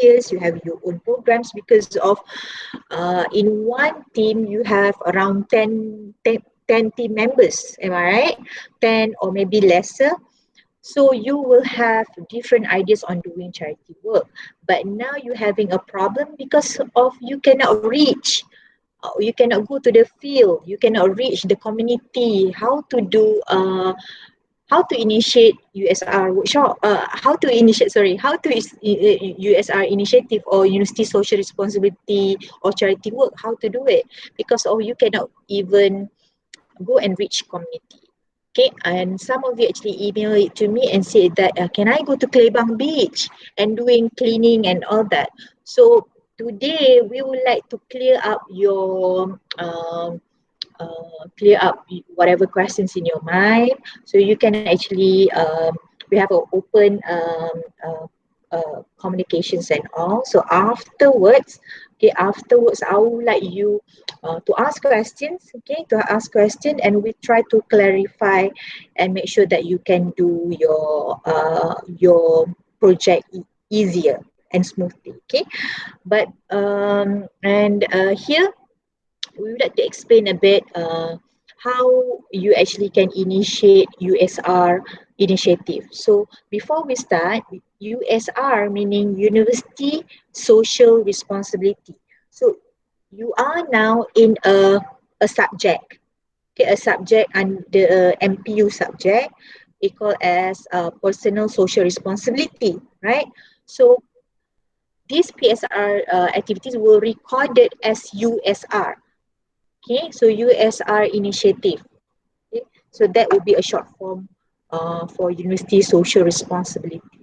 volunteers, you have your own programs, because of in one team you have around 10 team members, am I right? 10 or maybe lesser. So you will have different ideas on doing charity work, but now you're having a problem because of you cannot reach, you cannot go to the field, you cannot reach the community. How to initiate USR workshop, USR initiative or university social responsibility or charity work, how to do it, because you cannot even go and reach community. Okay, and some of you actually email it to me and say that can I go to Klebang Beach and doing cleaning and all that. So today we would like to clear up your whatever questions in your mind, so you can actually we have an open communications and all. So afterwards, I would like you to ask questions, and we try to clarify and make sure that you can do your project easier and smoothly. Okay, but here we would like to explain a bit how you actually can initiate USR initiative. So before we start, USR meaning University Social Responsibility. So you are now in a subject, okay, a subject under MPU subject, we call as personal social responsibility, right? So these PSR activities will record it as USR. Okay, so USR initiative. Okay, so that would be a short form for University Social Responsibility.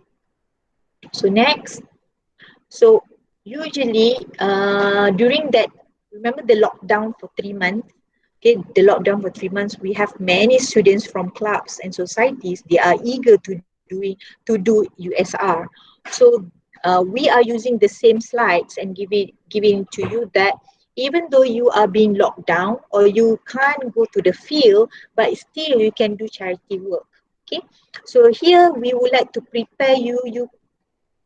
So next, so usually during that, remember the lockdown for 3 months. Okay, the lockdown for 3 months, we have many students from clubs and societies. They are eager to do USR. So we are using the same slides and giving to you that even though you are being locked down or you can't go to the field, but still you can do charity work. Okay, so here we would like to prepare you,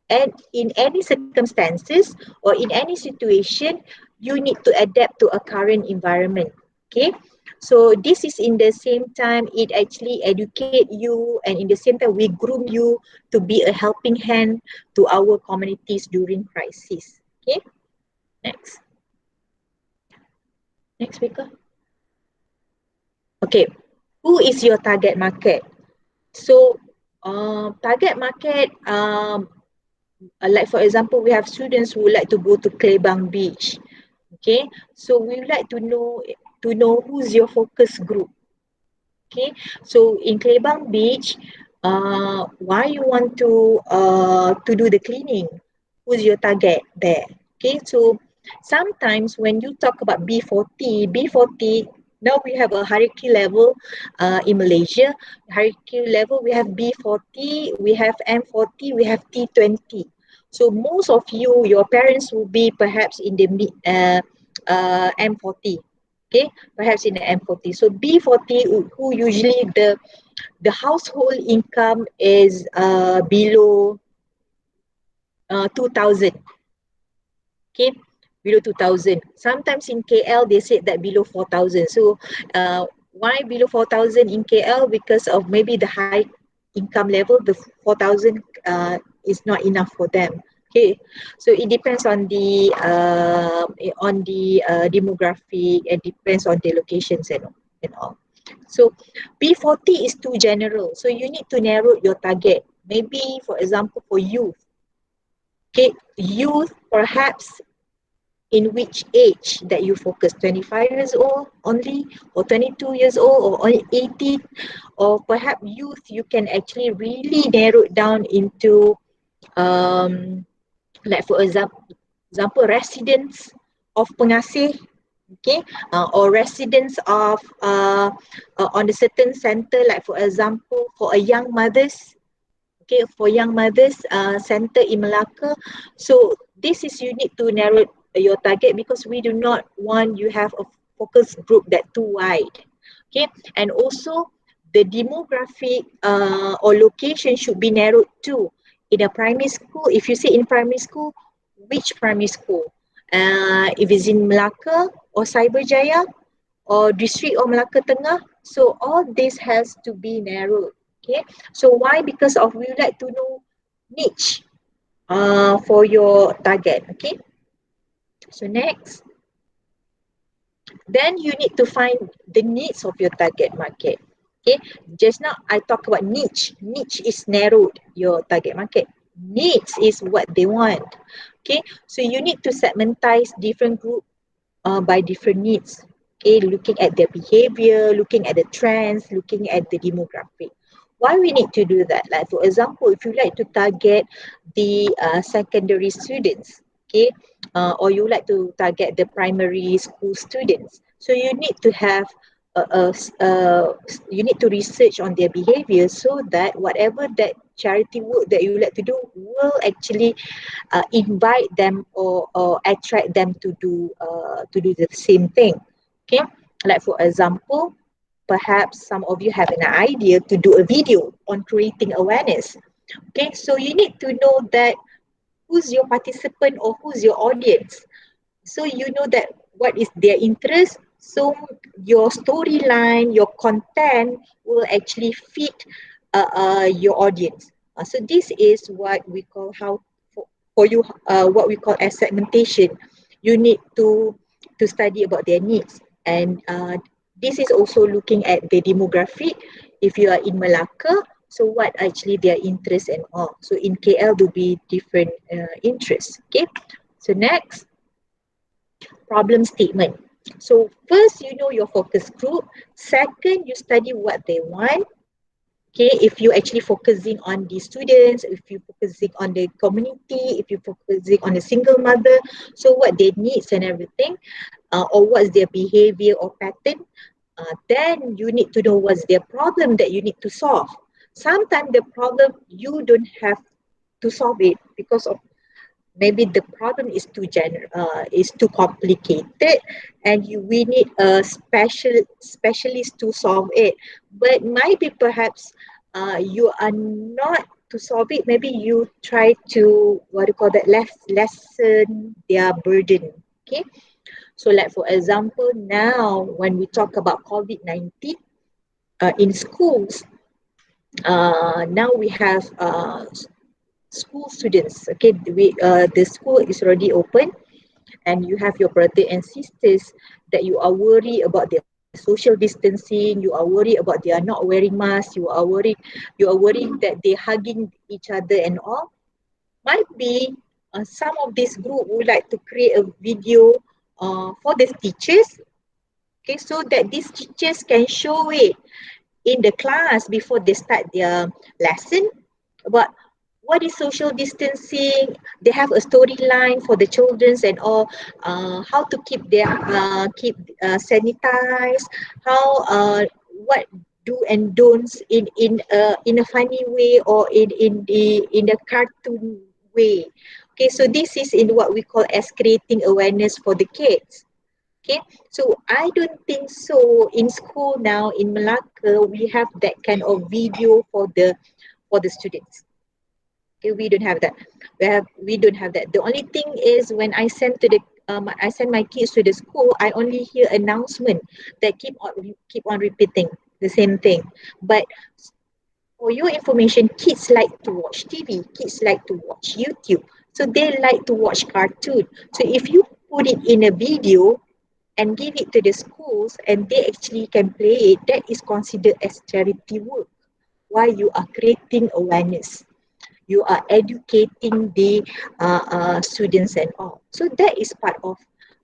and in any circumstances or in any situation, you need to adapt to a current environment. Okay, so this is in the same time, it actually educate you, and in the same time we groom you to be a helping hand to our communities during crisis. Okay, next speaker. Okay, who is your target market? So target market, like for example, we have students who would like to go to Klebang Beach. Okay, so we would like to know who's your focus group. Okay, so in Klebang Beach, why you want to do the cleaning? Who's your target there? Okay, so sometimes when you talk about B40, now we have a hierarchy level in Malaysia. Hierarchy level, we have B40, we have M40, we have T20. So most of you, your parents will be perhaps in the M40. Okay, perhaps in the M40. So B40, who usually the household income is below 2,000. Okay, below 2,000. Sometimes in KL they said that below 4,000. So why below 4,000 in KL? Because of maybe the high income level, the 4,000 is not enough for them. Okay, so it depends on the demographic, and depends on the locations and all. So B40 is too general, so you need to narrow your target. Maybe for example for youth, okay, youth perhaps in which age that you focus, 25 years old only, or 22 years old, or only 18, or perhaps youth you can actually really narrow it down into like for example residents of Pengasih, okay, or residents of on a certain center, like for example for a young mothers, okay, for young mothers center in Melaka. So this is, you need to narrow your target, because we do not want you have a focus group that too wide. Okay, and also the demographic or location should be narrowed too. In a primary school, if you say in primary school, which primary school. If it's in Melaka or Cyberjaya or District or Melaka Tengah. So all this has to be narrowed. Okay. So why? Because of we would like to know niche for your target. Okay. So next, then you need to find the needs of your target market. Okay. Just now I talk about niche. Niche is narrowed your target market. Needs is what they want. Okay. So you need to segmentize different group by different needs. Okay, looking at their behavior, looking at the trends, looking at the demographic. Why we need to do that? Like for example, if you like to target the secondary students, okay, or you like to target the primary school students, so you need to have you need to research on their behavior so that whatever that charity work that you like to do will actually invite them or attract them to do the same thing. Okay, like for example, perhaps some of you have an idea to do a video on creating awareness. Okay, so you need to know that who's your participant or who's your audience. So you know that what is their interest. So your storyline, your content will actually fit your audience. So this is what we call how for you what we call as segmentation. You need to study about their needs, and this is also looking at the demographic. If you are in Melaka, so what actually their interests and all. So in KL will be different interests. Okay. So next, problem statement. So first, you know your focus group. Second, you study what they want. Okay, if you actually focusing on the students, if you focusing on the community, if you focusing on a single mother, so what they needs and everything, or what's their behavior or pattern, then you need to know what's their problem that you need to solve. Sometimes the problem you don't have to solve it because of maybe the problem is too complicated, and we need a specialist to solve it. But maybe perhaps you are not to solve it. Maybe you try to what do you call that, lessen their burden. Okay, so like for example, now when we talk about COVID-19 in schools, now we have school students. Okay, the school is already open, and you have your brother and sisters that you are worried about their social distancing, you are worried about they are not wearing masks, you are worried that they're hugging each other and all. Might be some of this group would like to create a video for the teachers, okay, so that these teachers can show it in the class before they start their lesson about what is social distancing. They have a storyline for the childrens and all, how to sanitize, how what do and don'ts in a funny way or in a cartoon way. Okay, so this is in what we call as creating awareness for the kids. Okay, so I don't think so in school now in Melaka we have that kind of video for the students. Okay, we don't have that. We don't have that. The only thing is when I send my kids to the school, I only hear announcement that keep on repeating the same thing. But for your information, kids like to watch TV, kids like to watch YouTube. So they like to watch cartoon. So if you put it in a video and give it to the schools and they actually can play it, that is considered as charity work. While you are creating awareness, you are educating the students and all. So that is part of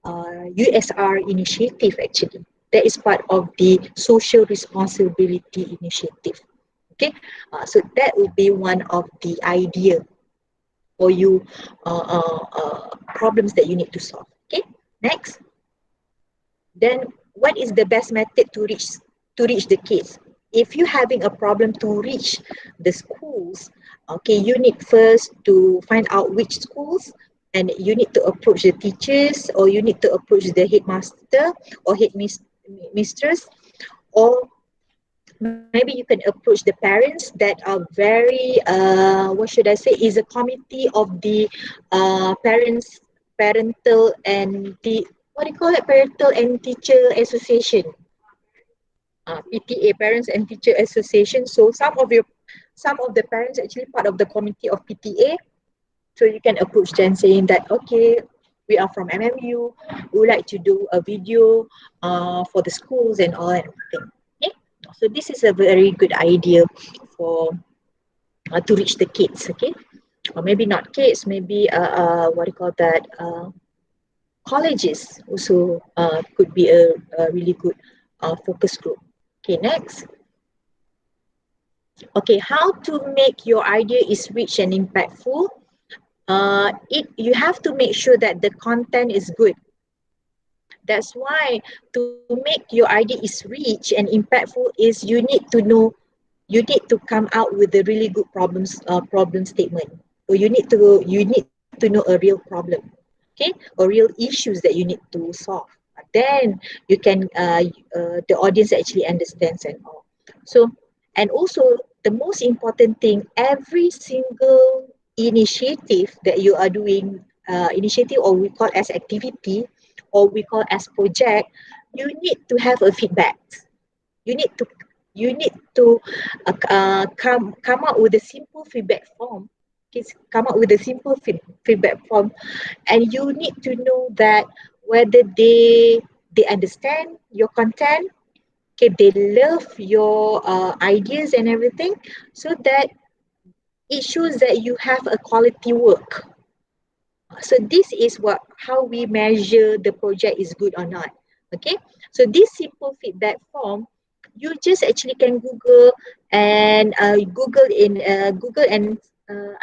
USR initiative actually. That is part of the social responsibility initiative. Okay, so that would be one of the idea for you problems that you need to solve. Okay, next. Then what is the best method to reach the kids? If you're having a problem to reach the schools, okay, you need first to find out which schools, and you need to approach the teachers, or you need to approach the headmaster or headmistress, or Maybe you can approach the parents that are very, what should I say, is a committee of the parental and the, what do you call it, parental and teacher association, PTA, Parents and Teacher Association. So some of the parents actually part of the committee of PTA. So you can approach them saying that, okay, we are from MMU, we would like to do a video for the schools and all and everything. Okay, so this is a very good idea for to reach the kids. Okay, or maybe not kids, maybe what do you call that? Colleges also could be a really good focus group. Okay, next. Okay, how to make your idea is rich and impactful. You have to make sure that the content is good. That's why to make your idea is rich and impactful is you need to come out with a really good problem statement. So you need to know a real problem, okay, or real issues that you need to solve. Then you can the audience actually understands and all. So, and also the most important thing, every single initiative that you are doing, initiative or we call as activity or we call as project, you need to have a feedback. You need to you need to come up with a simple feedback form. Okay, come up with a simple feedback form, and you need to know that whether they understand your content, okay, they love your ideas and everything, so that it shows that you have a quality work. So this is what how we measure the project is good or not. Okay, so this simple feedback form, you just actually can Google and I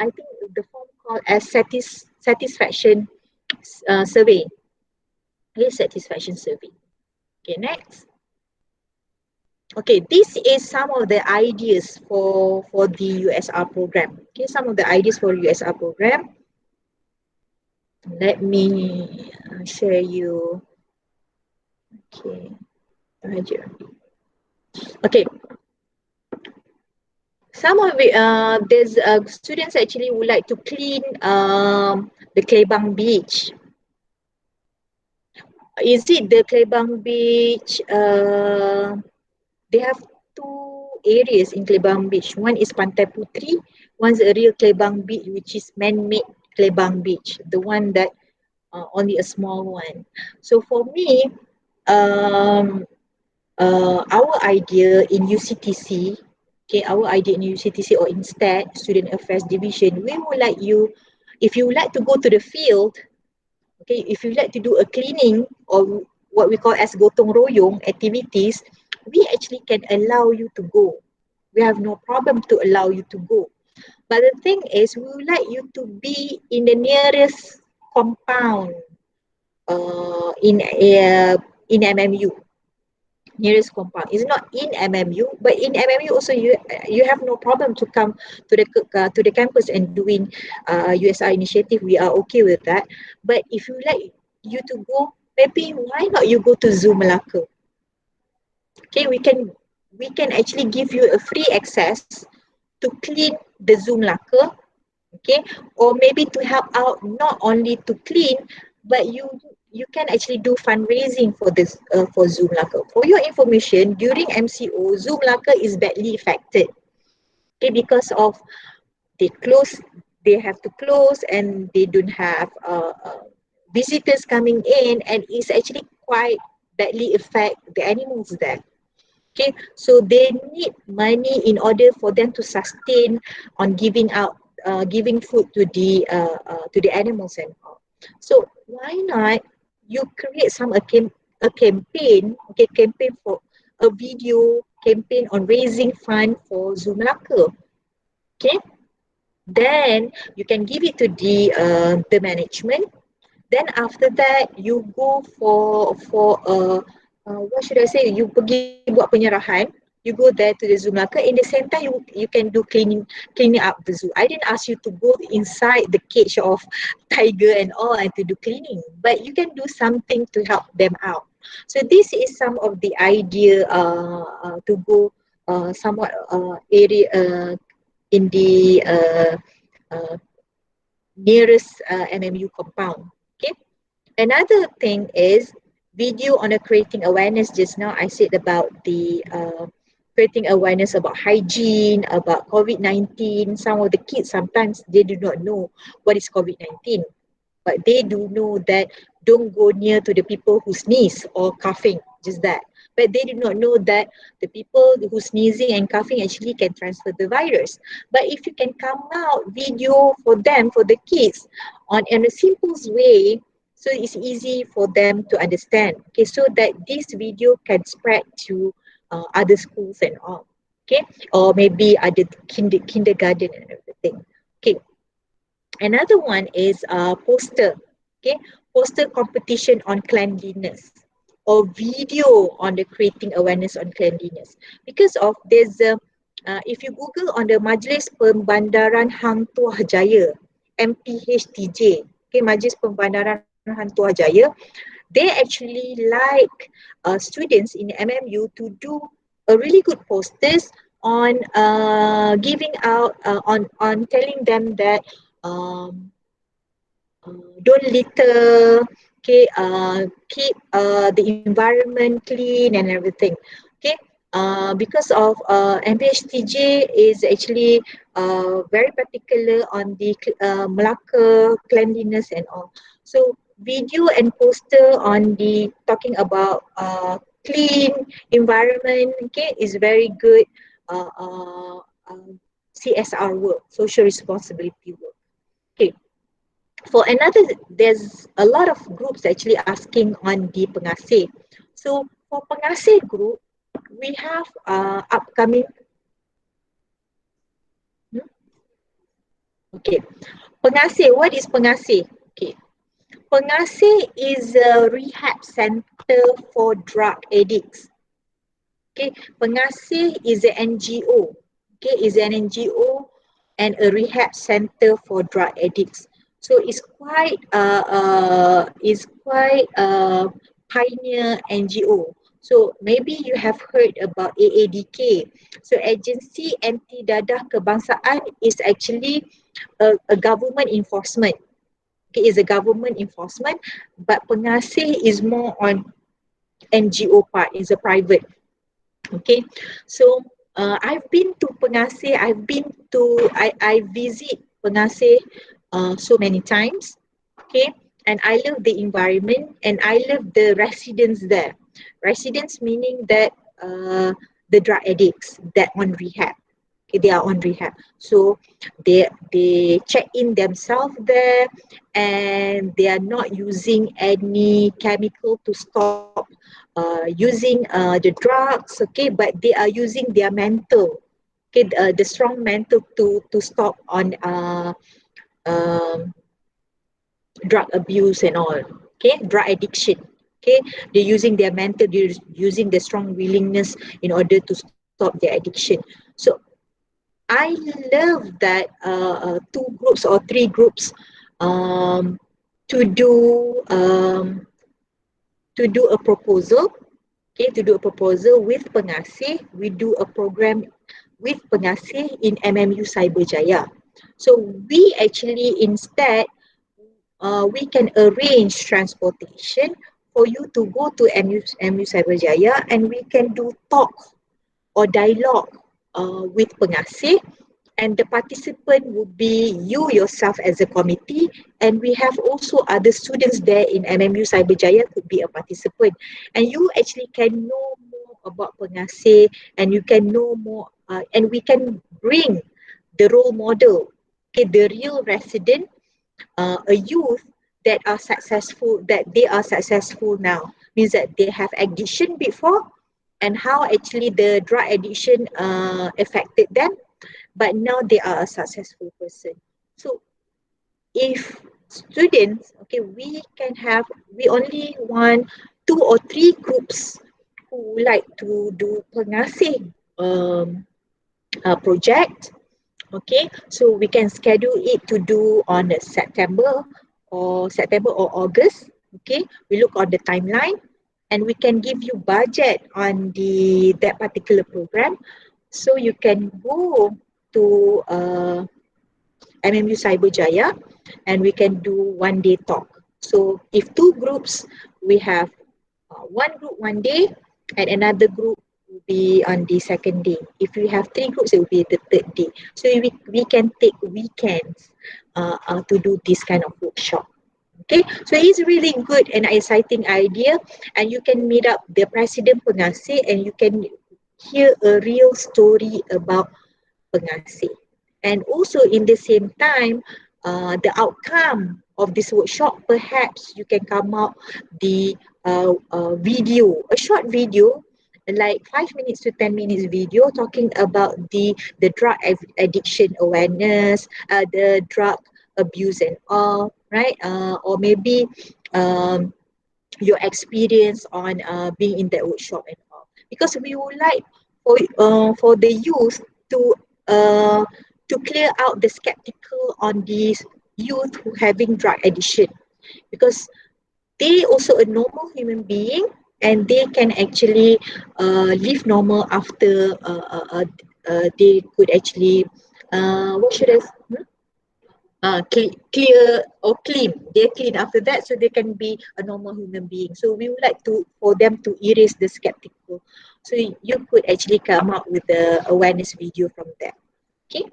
think the form called as satisfaction survey. Okay, satisfaction survey. Okay, next. Okay, this is some of the ideas for the USR program. Okay, some of the ideas for USR program. Let me share you. Okay, okay. Some of it, there's students actually would like to clean the Klebang beach. Is it the Klebang beach? They have two areas in Klebang beach. One is Pantai Putri, one's a real Klebang beach, which is man-made Klebang beach, the one that only a small one. So for me, um, our idea in UCTC, okay, our idea in UCTC or instead Student Affairs Division, we would like you, if you would like to go to the field, okay, if you like to do a cleaning or what we call as gotong royong activities, we actually can allow you to go. We have no problem to allow you to go. But the thing is, we would like you to be in the nearest compound uh, in uh, in MMU. Nearest compound is not in MMU, but in MMU also you have no problem to come to the campus and doing USR initiative. We are okay with that. But if you like you to go, maybe why not you go to Zoo Melaka? Okay, we can actually give you a free access to clean the Zoo Melaka, okay, or maybe to help out not only to clean, but you can actually do fundraising for this for Zoo Melaka. For your information, during MCO, Zoo Melaka is badly affected, okay, because of they close, they have to close, and they don't have visitors coming in, and it's actually quite badly affect the animals there. Okay, so they need money in order for them to sustain on giving out, giving food to the animals and all. So why not you create a campaign, okay, campaign for a video campaign on raising fund for Zoo Melaka. Okay, then you can give it to the management. Then after that you go for what should I say, you pergi buat penyerahan, you go there to the Zoo Melaka. In the same time you can do cleaning up the zoo. I didn't ask you to go inside the cage of tiger and all and to do cleaning, but you can do something to help them out. So this is some of the idea to go somewhat area in the uh, nearest MMU compound. Okay. Another thing is video on creating awareness. Just now I said about the creating awareness about hygiene, about COVID-19. Some of the kids sometimes they do not know what is COVID-19, but they do know that don't go near to the people who sneeze or coughing, just that. But they do not know that the people who sneezing and coughing actually can transfer the virus. But if you can come out video for them, for the kids, on in a simple way, so it's easy for them to understand. Okay, so that this video can spread to other schools and all. Okay, or maybe other kindergarten and everything. Okay, another one is poster. Okay, poster competition on cleanliness or video on the creating awareness on cleanliness. Because of there's a if you Google on the Majlis Pembandaran Hang Tuah Jaya, MPHTJ, okay, Majlis Pembandaran Hang Tuah Jaya, they actually like students in MMU to do a really good posters on giving out on telling them that um, don't litter, okay, keep the environment clean and everything. Okay, because of MPHTJ is actually very particular on the Melaka cleanliness and all. So video and poster on the talking about clean environment, okay, is very good CSR work, social responsibility work. Okay. For another, there's a lot of groups actually asking on the pengasih. So for pengasih group, we have upcoming. Okay, pengasih. What is pengasih? Okay, pengasih is a rehab center for drug addicts. Okay, pengasih is an NGO. Okay, is an NGO and a rehab center for drug addicts. So it's quite pioneer NGO. So maybe you have heard about AADK. So Agency Anti Dadah Kebangsaan is actually a government enforcement. Okay, is a government enforcement, but pengasih is more on NGO part, is a private. Okay, so I've been to Pengasih. I visit Pengasih so many times. Okay, and I love the environment and I love the residents there. Residents meaning that the drug addicts that on rehab. Okay, they are on rehab, so they check in themselves there, and they are not using any chemical to stop using the drugs, okay, but they are using their mental, okay, the strong mental to stop on um, drug abuse and all, okay, drug addiction. Okay, they're using their mental, they're using their strong willingness in order to stop their addiction. So I love that two groups or three groups um, to do um, to do a proposal. Okay, to do a proposal with pengasih. We do a program with pengasih in MMU Cyberjaya. So we actually instead we can arrange transportation for you to go to MU Cyberjaya, and we can do talk or dialogue with pengasih, and the participant would be you yourself as a committee, and we have also other students there in MMU Cyberjaya could be a participant, and you actually can know more about pengasih, and you can know more and we can bring the role model, okay, the real resident, a youth that they are successful now, means that they have addiction before, and how actually the drug addiction affected them, but now they are a successful person. So if students, okay, we only want 2 or 3 groups who like to do pengasih project. Okay, so we can schedule it to do on September or August. Okay, we look on the timeline, and we can give you budget on that particular program. So you can go to MMU Cyberjaya and we can do 1 day talk. So if two groups, we have one group 1 day and another group will be on the second day. If we have three groups, it will be the third day. So we can take weekends to do this kind of workshop. Okay, so it's really good and exciting idea, and you can meet up the President Pengasih and you can hear a real story about Pengasih. And also in the same time, the outcome of this workshop, perhaps you can come out the video, a short video, like 5 minutes to 10 minutes video talking about the drug addiction awareness, the drug abuse and all, right? Or maybe um, your experience on being in that workshop and all, because we would like for the youth to uh, to clear out the skeptical on these youth who having drug addiction, because they also a normal human being and they can actually live normal after they could actually what should I clear or clean. They're clean after that, so they can be a normal human being. So we would like to for them to erase the skeptical. So you could actually come up with the awareness video from that. Okay.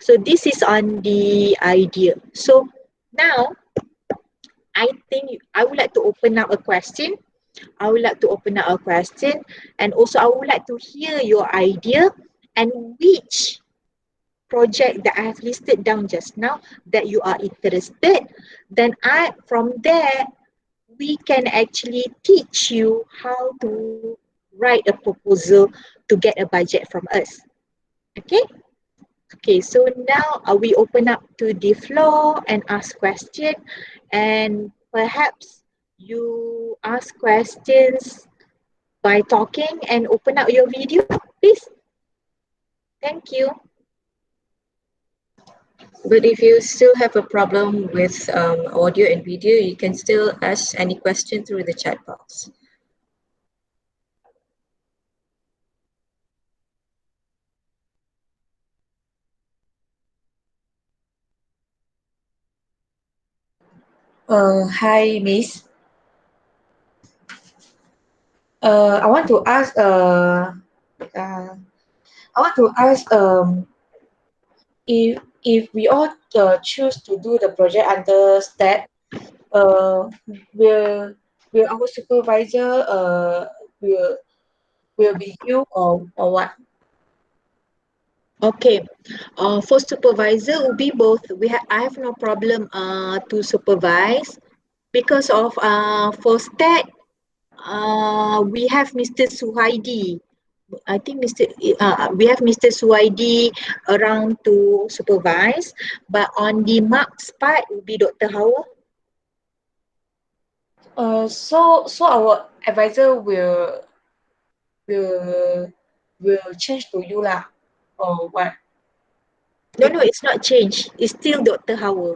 So this is on the idea. So now I think I would like to open up a question. I would like to open up a question, and also I would like to hear your idea and which project that I have listed down just now that you are interested, then I from there we can actually teach you how to write a proposal to get a budget from us. Okay? Okay, so now we open up to the floor and ask question, and perhaps you ask questions by talking and open up your video, please. Thank you. But if you still have a problem with audio and video, you can still ask any question through the chat box. Hi, Miss. I want to ask. Uh, I want to ask. If we all choose to do the project under STEP, uh, will will our supervisor will be you or what? Okay, for supervisor will be both. I have no problem to supervise because of for stat we have Mr. Suhaidi. I think we have Mr. Suhaidi around to supervise, but on the marks part will be Dr. Hawa. So our advisor will will change to you lah, or what? No, it's not changed. It's still Dr. Hawa.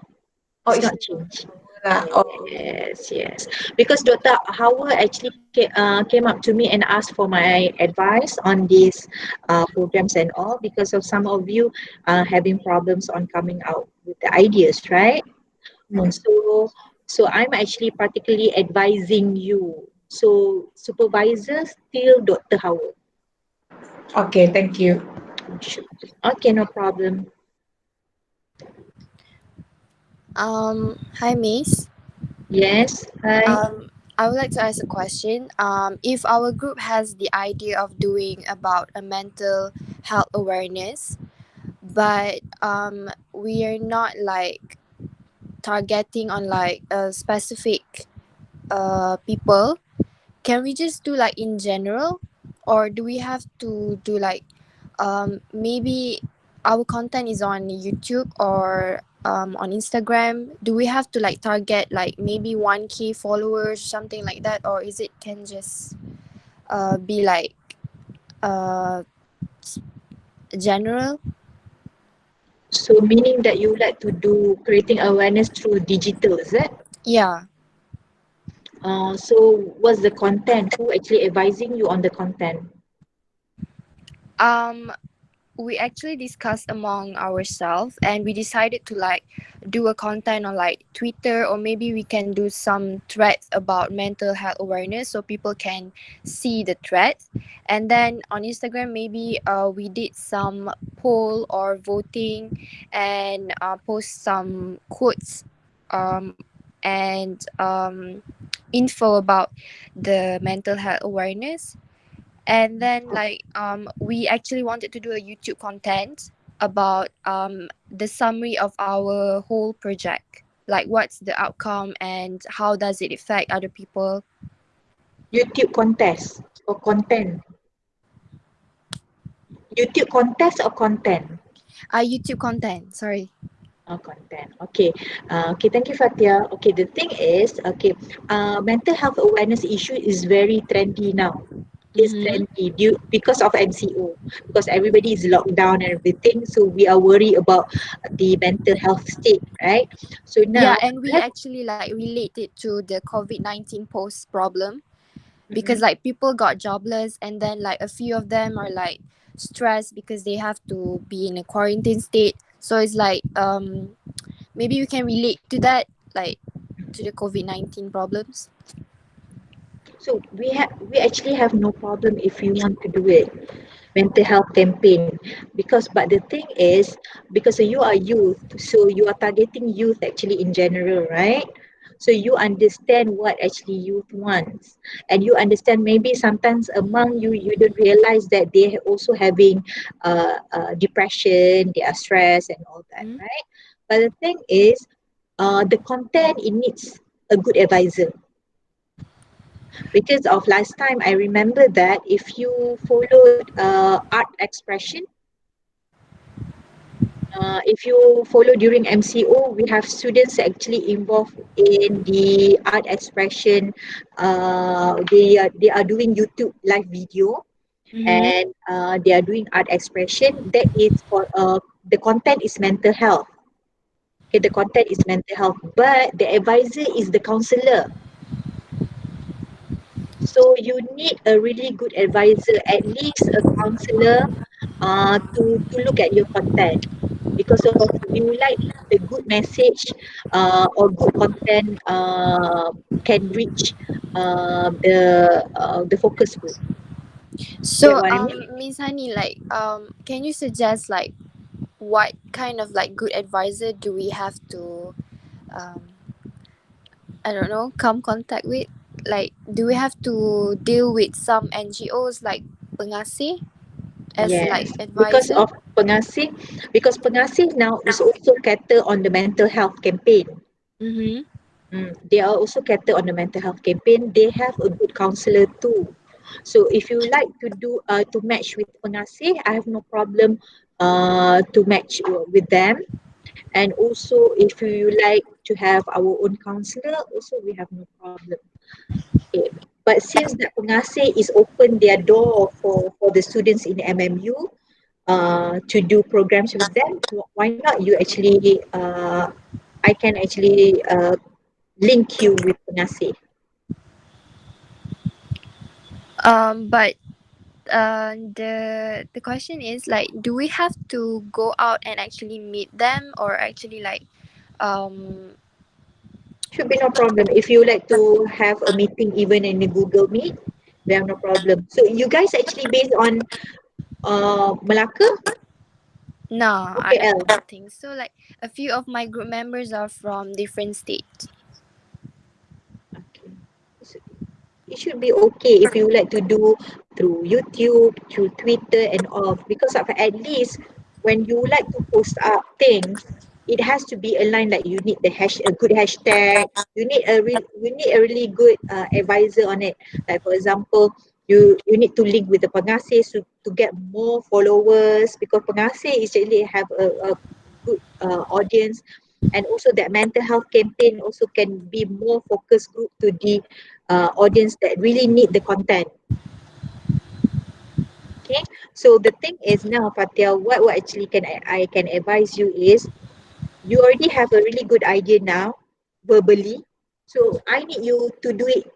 Oh, It's it's not changed. lah. Oh, Yes. Because Dr. Hawa actually came up to me and asked for my advice on these programs and all, because of some of you having problems on coming out with the ideas, right? mm. So I'm actually particularly advising you. So supervisor still Dr. Hawa. Okay, thank you. Sure. Okay, no problem. Hi, Miss. Yes. Hi. I would like to ask a question. If our group has the idea of doing about a mental health awareness, but we are not like targeting on like a specific people, can we just do like in general, or do we have to do like maybe our content is on YouTube or on Instagram? Do we have to like target like maybe 1K followers, something like that, or is it can just be like uh general? So meaning that you like to do creating awareness through digital, is it? Yeah. So what's the content? Who actually advising you on the content? we actually discussed among ourselves, and we decided to like do a content on like Twitter, or maybe we can do some threads about mental health awareness so people can see the threads. And then on Instagram, maybe we did some poll or voting, and post some quotes, um, and info about the mental health awareness. And then like we actually wanted to do a YouTube content about the summary of our whole project, like what's the outcome and how does it affect other people. YouTube contest or content? YouTube contest or content? YouTube content, sorry. Oh, content. Okay. Okay. Thank you, Fatia. Okay. The thing is, okay, mental health awareness issue is very trendy now. It's Mm-hmm. trendy due because of MCO, because everybody is locked down and everything. So we are worried about the mental health state, right? So Yeah, now, and we let's. actually like relate it to the COVID-19 post problem, because Mhm. like people got jobless, and then like a few of them are like stressed because they have to be in a quarantine state. So it's like maybe we can relate to that, like to the COVID-19 problems. So we actually have no problem if we want to do it, mental health campaign, because but the thing is, because you are youth, so you are targeting youth actually in general, right? So you understand what actually youth wants, and you understand maybe sometimes among you, you don't realize that they are also having depression, they are stressed and all that, Mm-hmm. right? But the thing is, the content, it needs a good advisor. Because of last time, I remember that if you followed art expression, if you follow during MCO, we have students actually involved in the art expression. They are doing YouTube live video, Mm-hmm. and they are doing art expression. That is for the content is mental health. Okay, the content is mental health, but the advisor is the counselor. So you need a really good advisor, at least a counselor, to look at your content, because of you like the good message or good content can reach the focus group. Get So what I mean? Miss Honey, like can you suggest like what kind of like good advisor do we have to um I don't know, come contact with? Like, do we have to deal with some NGOs like Pengasih as like Yes, because advisor? of Pengasih, because Pengasih now is also cater on the mental health campaign. Mm-hmm. They are also cater on the mental health campaign. They have a good counselor too. So if you like to do to match with Pengasih, I have no problem to match with them. And also, if you like to have our own counselor, also we have no problem. Okay. But since that Pengasih is open their door for the students in MMU to do programs with them, why not you actually I can actually link you with Pengasih. But the question is like, do we have to go out and actually meet them, or actually like um Should be no problem. If you like to have a meeting even in the Google Meet, we have no problem. So you guys actually based on Melaka no, or I KL? don't think so. Like a few of my group members are from different states. Okay. So it should be okay if you like to do through YouTube, through Twitter and all, because of at least when you like to post up things, it has to be aligned. Like you need a good hashtag. You need a really good advisor on it. Like for example, you need to link with the pengasih to get more followers, because pengasih is really have a good audience, and also that mental health campaign also can be more focus group to the audience that really need the content. Okay, so the thing is now, Fatia, what actually I can advise you is, you already have a really good idea now verbally, so I need you to do it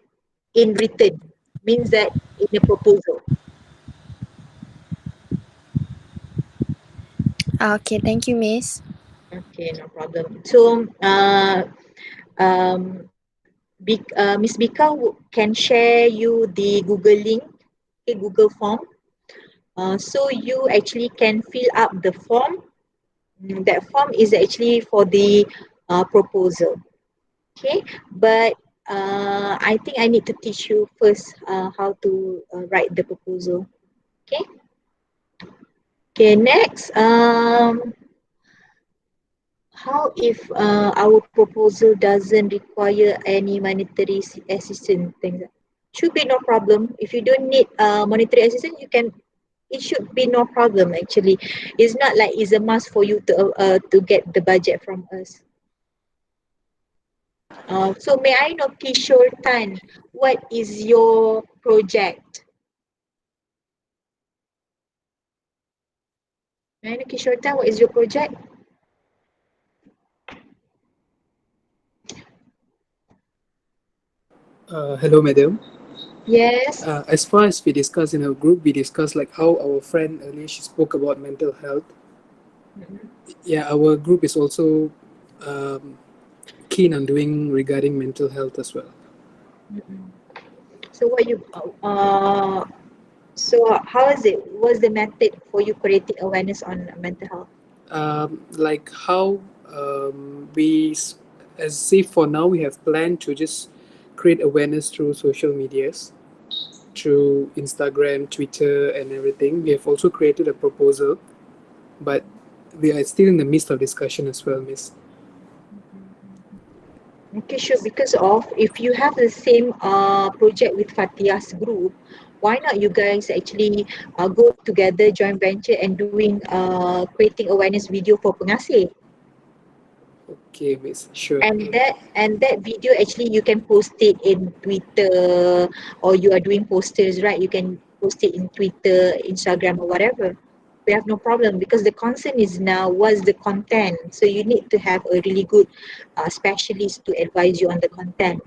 in written, means that in a proposal. Okay, thank you, Miss. Okay, no problem. So, Miss Bika can share you the Google link, okay, Google form. So you actually can fill up the form. That form is actually for the proposal. Okay, but I think I need to teach you first how to write the proposal. Okay. Okay. Next, how if our proposal doesn't require any monetary assistance? Things should be no problem. If you don't need monetary assistance, you can. It should be no problem. Actually, it's not like it's a must for you to get the budget from us. So may I know, Kishore Tan, what is your project? May I know, Kishore Tan, what is your project? Hello, madam. Yes. As far as we discussed in our group, we discussed like how our friend earlier she spoke about mental health. Mhm, Yeah, our group is also um, keen on doing regarding mental health as well. mhm. So what you so how is it? What's the method for you creating awareness on mental health? Like how as say for now, we have planned to just create awareness through social medias, through Instagram, Twitter, and everything. We have also created a proposal, but we are still in the midst of discussion as well, Miss. Okay, sure. Because of if you have the same project with Fatia's group, why not you guys actually go together, joint venture, and doing creating awareness video for pengasih? Okay, Miss. Sure. And that video actually you can post it in Twitter, or you are doing posters, right? You can post it in Twitter, Instagram, or whatever. We have no problem because the concern is now what's the content. So you need to have a really good specialist to advise you on the content.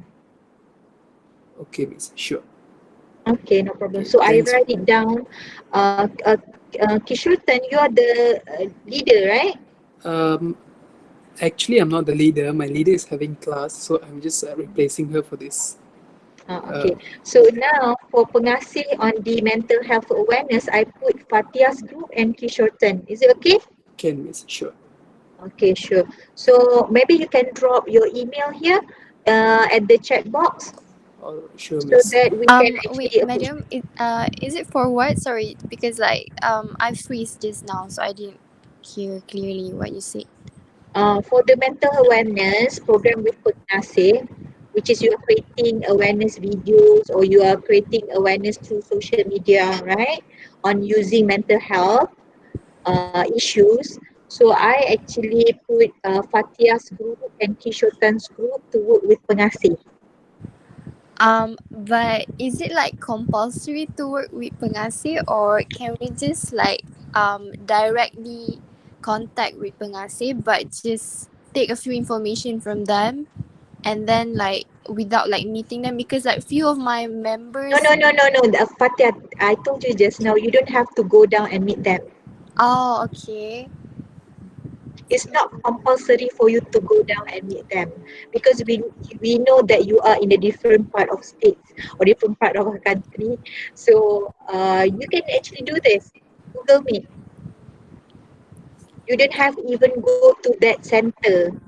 Okay, Miss. Sure. Okay, no problem. Okay, So I thanks. write it down. Kishore, you are the leader, right? Um, Actually, I'm not the leader. My leader is having class, so I'm just replacing her for this. Uh, Okay. So now for pengasih on the mental health awareness, I put Fatia's group and Kishore. Is it okay? can Miss? Sure. Okay, sure. So maybe you can drop your email here at the chat box Sure, so Miss. that we can Wait, actually approach. madam, is it for what? Sorry, because like I freeze just now, so I didn't hear clearly what you said. For the mental awareness program with pengasih, which is you are creating awareness videos or you are creating awareness through social media, right? On using mental health issues. So I actually put Fatia's group and Kishotan's group to work with pengasih. But is it like compulsory to work with pengasih, or can we just like directly contact with pengasih, but just take a few information from them, and then like without like meeting them, because like few of my No, members. no, no, no, no. Fatia, I told you just now, you don't have to go down and meet them. Oh, okay. It's not compulsory for you to go down and meet them because we know that you are in a different part of states or different part of a country. So you can actually do this. Google Meet. You don't have to even go to that center.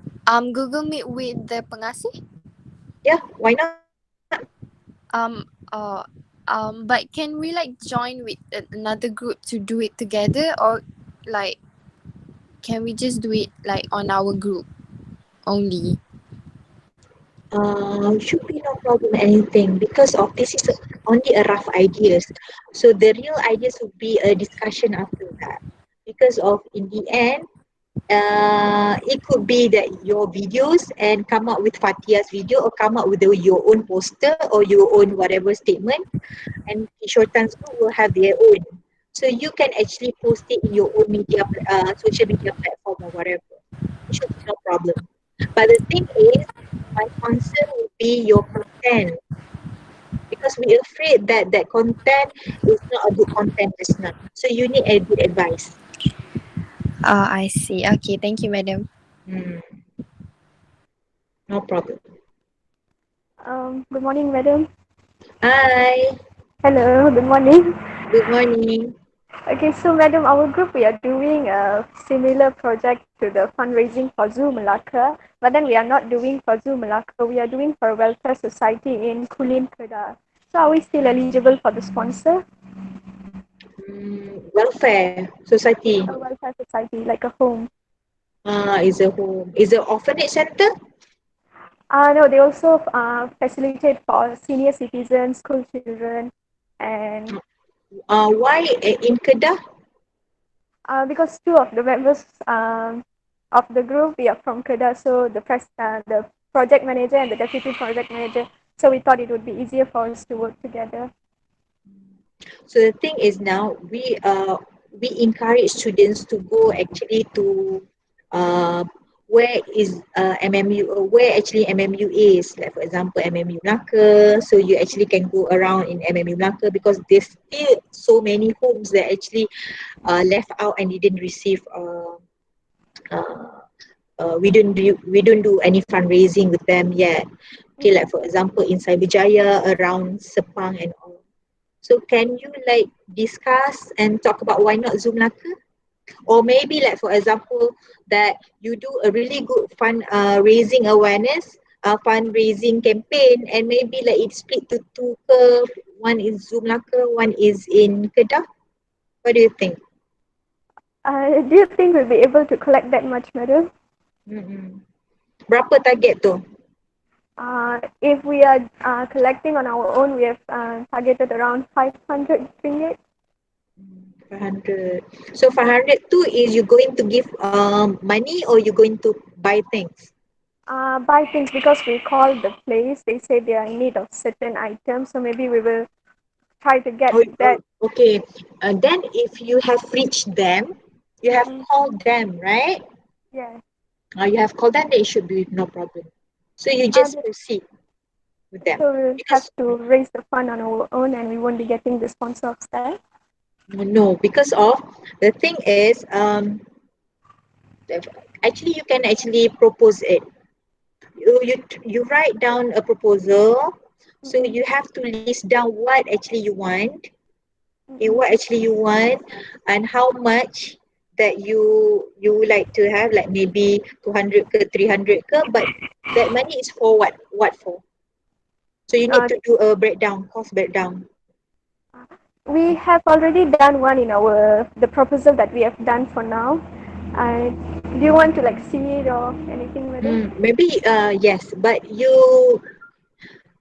Google Meet with the pengasih. Yeah, why not? Um. Uh. But can we like join with another group to do it together, or like can we just do it like on our group only? Should be no problem anything because of this is only a rough ideas. So the real ideas would be a discussion after that. Because of in the end, it could be that your videos and come up with Fatia's video or come up with your own poster or your own whatever statement, and Shortan's group will have their own. So you can actually post it in your own social media platform or whatever. It should be no problem. But the thing is, my concern would be your content because we're afraid that that content is not a good content just now. So you need a good advice. I see. Okay, thank you, madam. Hmm, no problem. Good morning, madam. Hi, Hello, good morning. good morning. Okay, so madam, our group we are doing a similar project to the fundraising for Zoo Melaka, but then we are not doing for Zoo Melaka. We are doing for a welfare society in Kulin Kedah. So are we still eligible for the sponsor? Welfare society. A welfare society, like a home. Is a home. Is a orphanage center. No, they also facilitate for senior citizens, school children, and Why in Kedah? because two of the members of the group we are from Kedah, so the project manager and the deputy project manager. So we thought it would be easier for us to work together. So the thing is now we encourage students to go actually to uh, where is MMU where actually MMU is, like for example MMU Melaka. So you actually can go around in MMU Melaka because there's still so many homes that actually left out and didn't receive uh, we don't do any fundraising with them yet. Okay, like for example in Cyberjaya around Sepang and all. So can you like discuss and talk about why not Zoom Laka? Or maybe like for example that you do a really good fund raising awareness, fundraising campaign, and maybe like it's split to two ke, one is Zoom Laka, one is in Kedah. What do you think? Do you think we'll be able to collect that much, madam? Mm-mm. Berapa target tu? If we are collecting on our own, we have targeted around 500 ringgit. 500. So 500 tu is you going to give money or you going to buy things? Buy things because we called the place. They say they are in need of certain items, so maybe we will try to get Oh, that. okay. Then if you have reached them, you have Mm, called them, right? yeah. You have called them, they should be no problem. So you Uh, just proceed with them. so we'll have Because to raise the fund on our own, and we won't be getting the sponsor of staff. no, because of the thing is, actually you can actually propose it. You write down a proposal. So Mm-mm, you have to list down what actually you want. Okay, mm-mm. what actually you want and how much that you would like to have, like maybe 200 ke 300 ke, but that money is for what for, so you need Uh, to do a breakdown, cost breakdown. we have already done one in our the proposal that we have done for now. Do you want to like see it or anything, madam? Maybe yes, but you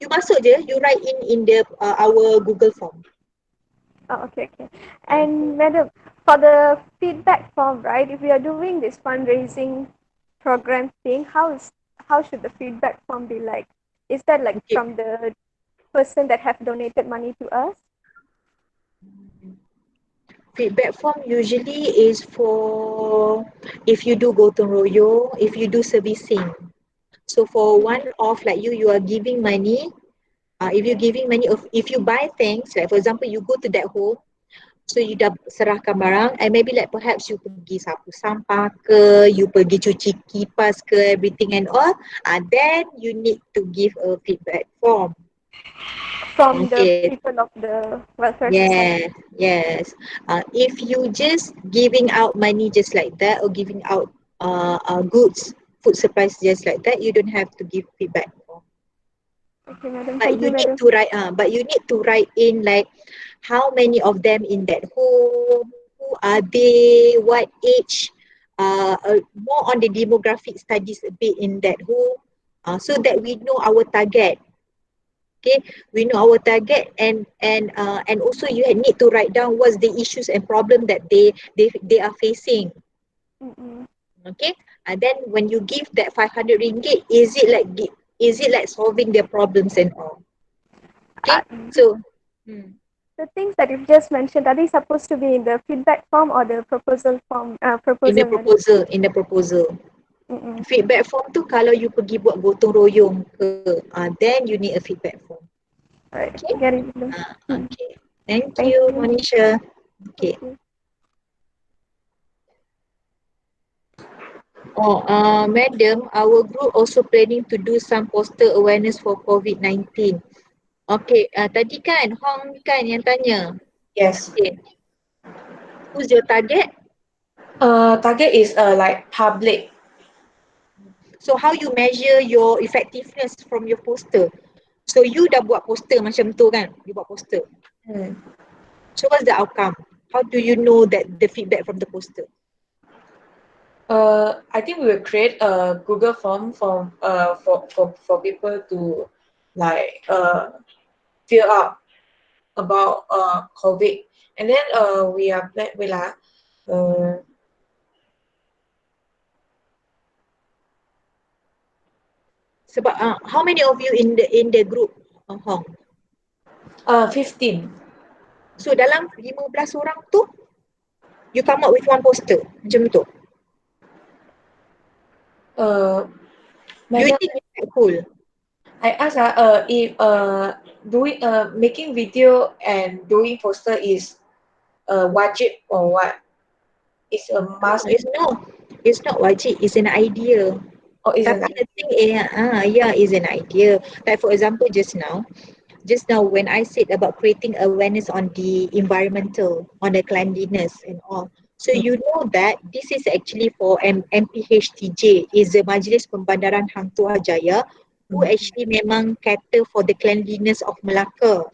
masuk je, you write in the our Google form. Oh, okay, okay. Okay. And madam, for the feedback form, right? If we are doing this fundraising program thing, how should the feedback form be like? Is that like Okay. from the person that have donated money to us? Feedback form usually is for if you do gotong royong, if you do servicing. So for one off like you are giving money. If you're giving money, if you buy things, like for example, you go to that home, so you dah serahkan barang, and maybe like perhaps you pergi sapu sampah ke, you pergi cuci kipas ke, everything and all, then you need to give a feedback form. From the Okay, people of the welfare society. yes, yes. If you just giving out money just like that or giving out goods, food supplies just like that, you don't have to give feedback form. Okay, madam. But Thank you you, need madam. to write in like how many of them in that home, who are they, what age, more on the demographic studies a bit in that home, so that we know our target. Okay, we know our target, and also you need to write down what's the issues and problem that they are facing. Mm-mm. Okay, and then when you give that 500 ringgit, is it like solving their problems and all? Okay, Uh, so hmm, the things that you've just mentioned, are they supposed to be in the feedback form or the proposal form? in the Proposal, madam. proposal, in the proposal. Mm-mm. Feedback form tu kalau you pergi buat gotong royong ke, then you need a feedback form. All right, Okay? get it, madam. Mm. Okay. Thank Thank you, you. Monisha. Thank Okay. you. Oh, madam, our group also planning to do some poster awareness for COVID-19. Okay, tadi kan Hong kan yang tanya. Yes. Okay, who's your target? Target is like public. So how you measure your effectiveness from your poster? So you dah buat poster macam tu kan? You buat poster. Hmm. So what's the outcome? How do you know that the feedback from the poster? I think we will create a Google form for people to like fill up about COVID, and then we are uh Sebab how many of you in the group, Hong? 15. So dalam 15 orang tu, you come up with one poster macam tu. You Madam, think impactful? I ask if doing making video and doing poster is wajib or what? It's a No, must it's not wajib, it's an idea. or is an Tapi the thing yeah, is an idea. Like for example, just now when I said about creating awareness on the environmental, on the cleanliness and all. So you know that this is actually for MPHTJ, is the Majlis Pembandaran Hang Tuah Jaya, who actually memang cater for the cleanliness of Melaka.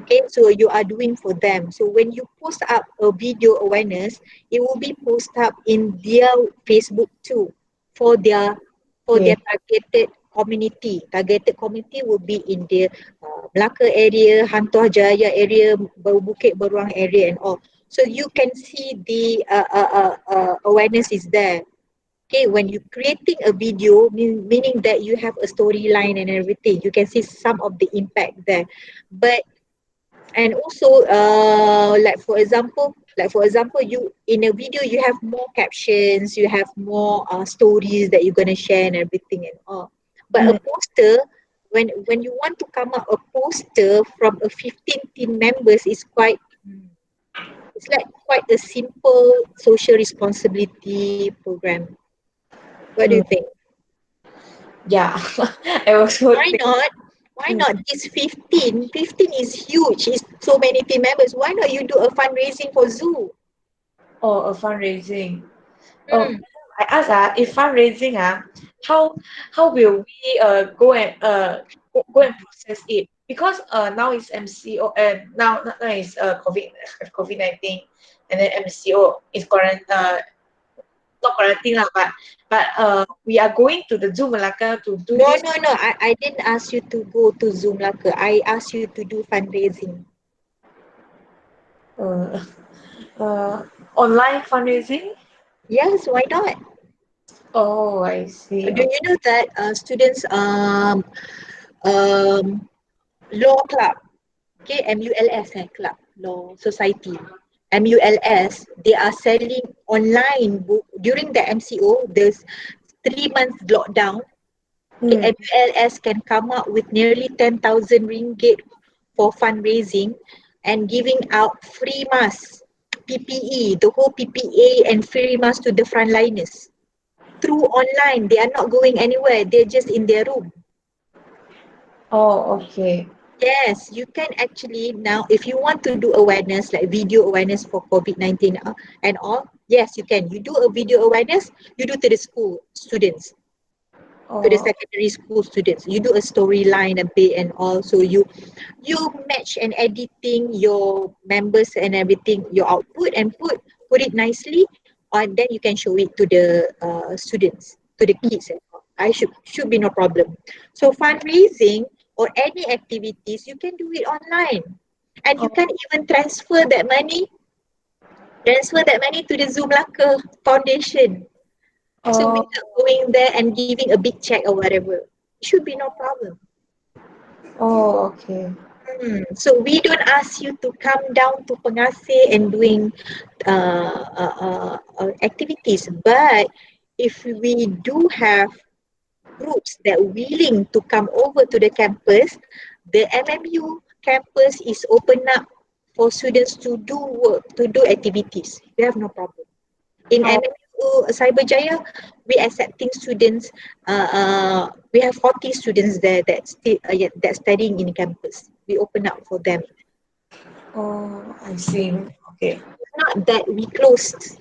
Okay, so you are doing for them. So when you post up a video awareness, it will be posted up in their Facebook too, for their okay. targeted community. Targeted community will be in the Melaka area, Hantuah Jaya area, Bukit Beruang area and all. So you can see the awareness is there. Okay, when you creating a video, meaning that you have a storyline and everything, you can see some of the impact there. But and also like for example you in a video you have more captions, you have more stories that you're going to share and everything and all, but a poster, when you want to come up a poster from a 15 team members is quite, it's like quite a simple social responsibility program. What do you think? Yeah, I also Why think not? Why not this 15 is huge, it's so many team members, why not you do a fundraising for zoo? or a fundraising. Hmm. I ask if fundraising how will we go and process it? Because now it's MCO and now is COVID-19, and then MCO is not quarantine lah, but we are going to the Zoo Melaka to do No, this no, no. I didn't ask you to go to Zoom Melaka. I asked you to do fundraising. uh, uh, online fundraising. Yes, why not? Oh, I see. Do you know that students um law club, okay, MULS club, law society, MULS, they are selling online book during the MCO. There's 3 months lockdown. Okay, MULS can come up with nearly 10,000 ringgit for fundraising and giving out free masks, PPE, the whole PPA and free masks to the frontliners through online. They are not going anywhere. They're just in their room. Oh, okay. Yes, you can actually now, if you want to do awareness, like video awareness for COVID-19 and all, yes, you can. You do a video awareness, you do to the school students, to the Oh, secondary school students. You do a storyline a bit and all. So you match and editing your members and everything, your output, and put it nicely, and then you can show it to the students, to the kids and all. I should be no problem. So fundraising or any activities, you can do it online, and you can even transfer that money to the Zoom Laka Foundation. So oh, without going there and giving a big check or whatever, it should be no problem. oh, okay. So we don't ask you to come down to Pengasih and doing activities, but if we do have groups that willing to come over to the campus, the MMU campus is open up for students to do work, to do activities. We have no problem. In Oh, MMU Cyberjaya, we accepting students. We have 40 students there that still that studying in campus. We open up for them. Oh, I see. Okay. Not that we closed.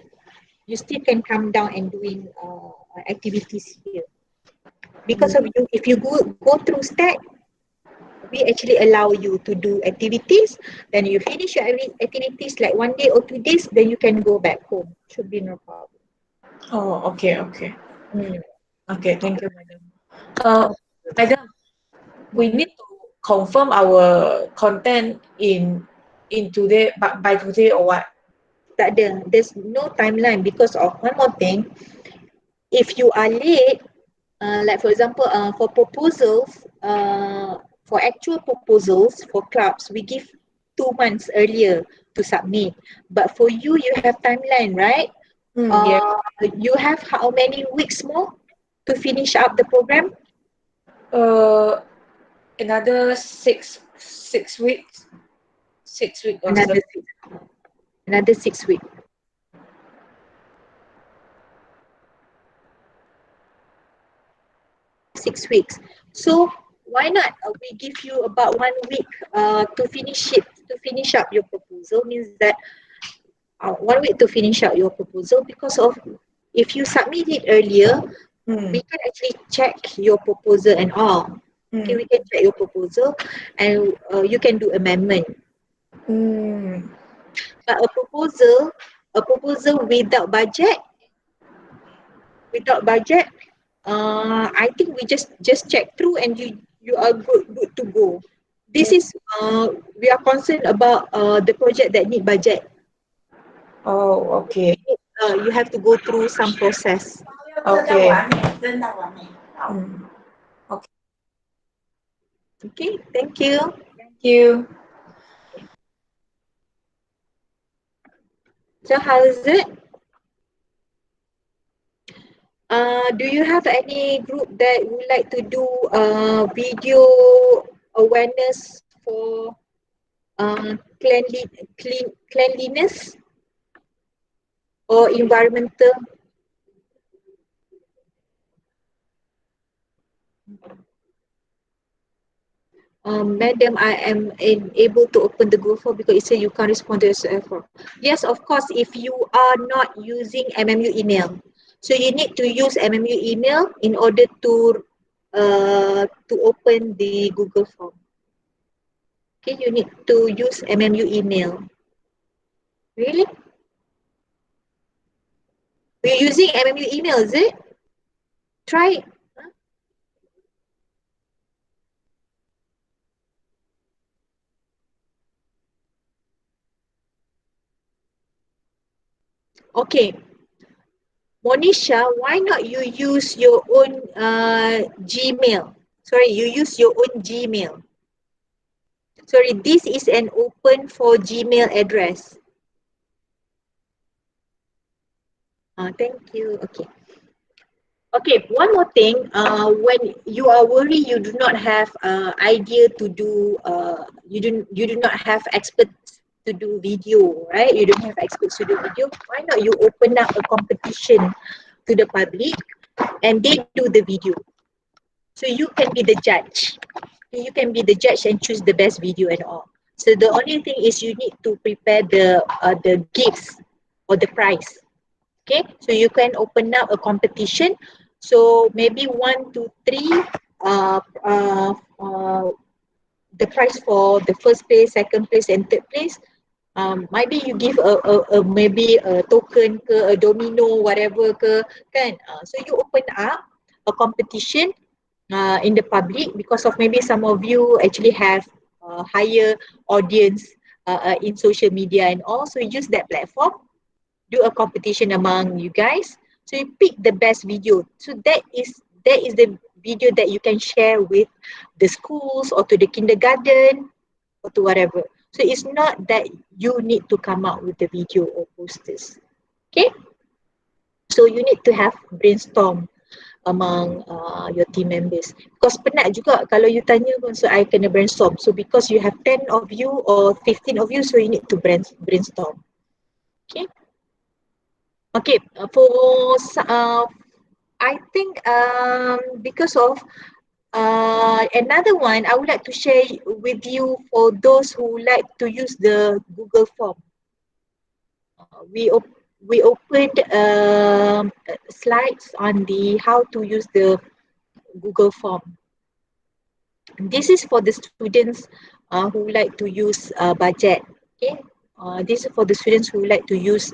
You still can come down and doing activities here. Because of you, if you go through STAT, we actually allow you to do activities. Then you finish your activities like 1 day or 2 days, then you can go back home. Should be no problem. Oh, okay, okay. Mm. Okay, thank you, madam. Madam, we need to confirm our content in today by today or what? Tak ada. There's no timeline because of one more thing. If you are late, like for example, for proposals, for actual proposals for clubs, we give 2 months earlier to submit. But for you, you have timeline, right? Yeah. You have how many weeks more to finish up the program? Another 6 weeks. 6 weeks or Another 7. 6 weeks. 6 weeks. So why not we give you about 1 week to finish up your proposal. Means that 1 week to finish out your proposal, because of if you submit it earlier, we can actually check your proposal and all. Okay, we can check your proposal and you can do amendment. But a proposal without budget, I think we just check through and you are good to go. This is we are concerned about the project that need budget. Oh, okay. You have to go through some process. Okay. Okay, thank you. Thank you. So how is it? Do you have any group that would like to do video awareness for cleanliness or environmental? Madam, I am able to open the Google form because it says you can't respond to yourself. Yes, of course, if you are not using MMU email. So you need to use MMU email in order to open the Google form. Okay, you need to use MMU email. Really? You're using MMU email, is it? Try it. Okay. Monisha, why not you use your own Gmail? Sorry, you use your own Gmail. Sorry, this is an open for Gmail address. Thank you. Okay. Okay, one more thing. When you are worried, you do not have idea to do. You do not have experts to do video, right? You don't have experts to do video. Why not you open up a competition to the public, and they do the video. So you can be the judge. You can be the judge and choose the best video and all. So the only thing is you need to prepare the gifts or the prize. Okay, so you can open up a competition. So maybe 1, 2, 3, the prize for the first place, second place, and third place. Maybe you give maybe a token ke, a domino, whatever ke, kan? So you open up a competition in the public because of maybe some of you actually have higher audience in social media and all. So you use that platform, do a competition among you guys. So you pick the best video. So that is the video that you can share with the schools or to the kindergarten or to whatever. So it's not that you need to come out with the video or posters. Okay? So you need to have brainstorm among your team members. Because penat juga kalau you tanya pun, so I kena brainstorm. So because you have 10 of you or 15 of you, so you need to brainstorm. Okay? Okay, I think because of another one, I would like to share with you for those who like to use the Google form. We opened slides on the how to use the Google form. This is for the students who like to use budget. Okay, this is for the students who like to use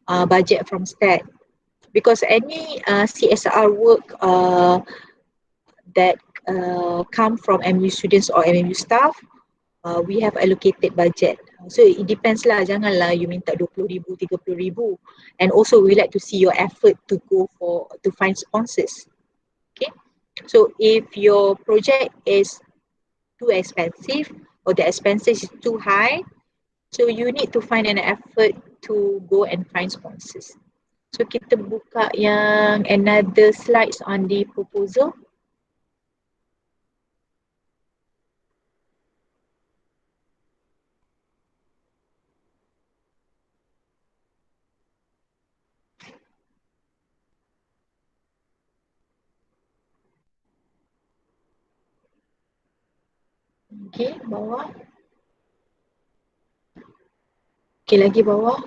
budget from start, because any CSR work that come from MU students or MU staff, we have allocated budget. So it depends lah, janganlah you minta 20,000, 30,000. And also we like to see your effort to to find sponsors. Okay, so if your project is too expensive or the expenses is too high, so you need to find an effort to go and find sponsors. So kita buka yang another slides on the proposal. Okay, bawah. Okay, lagi bawah.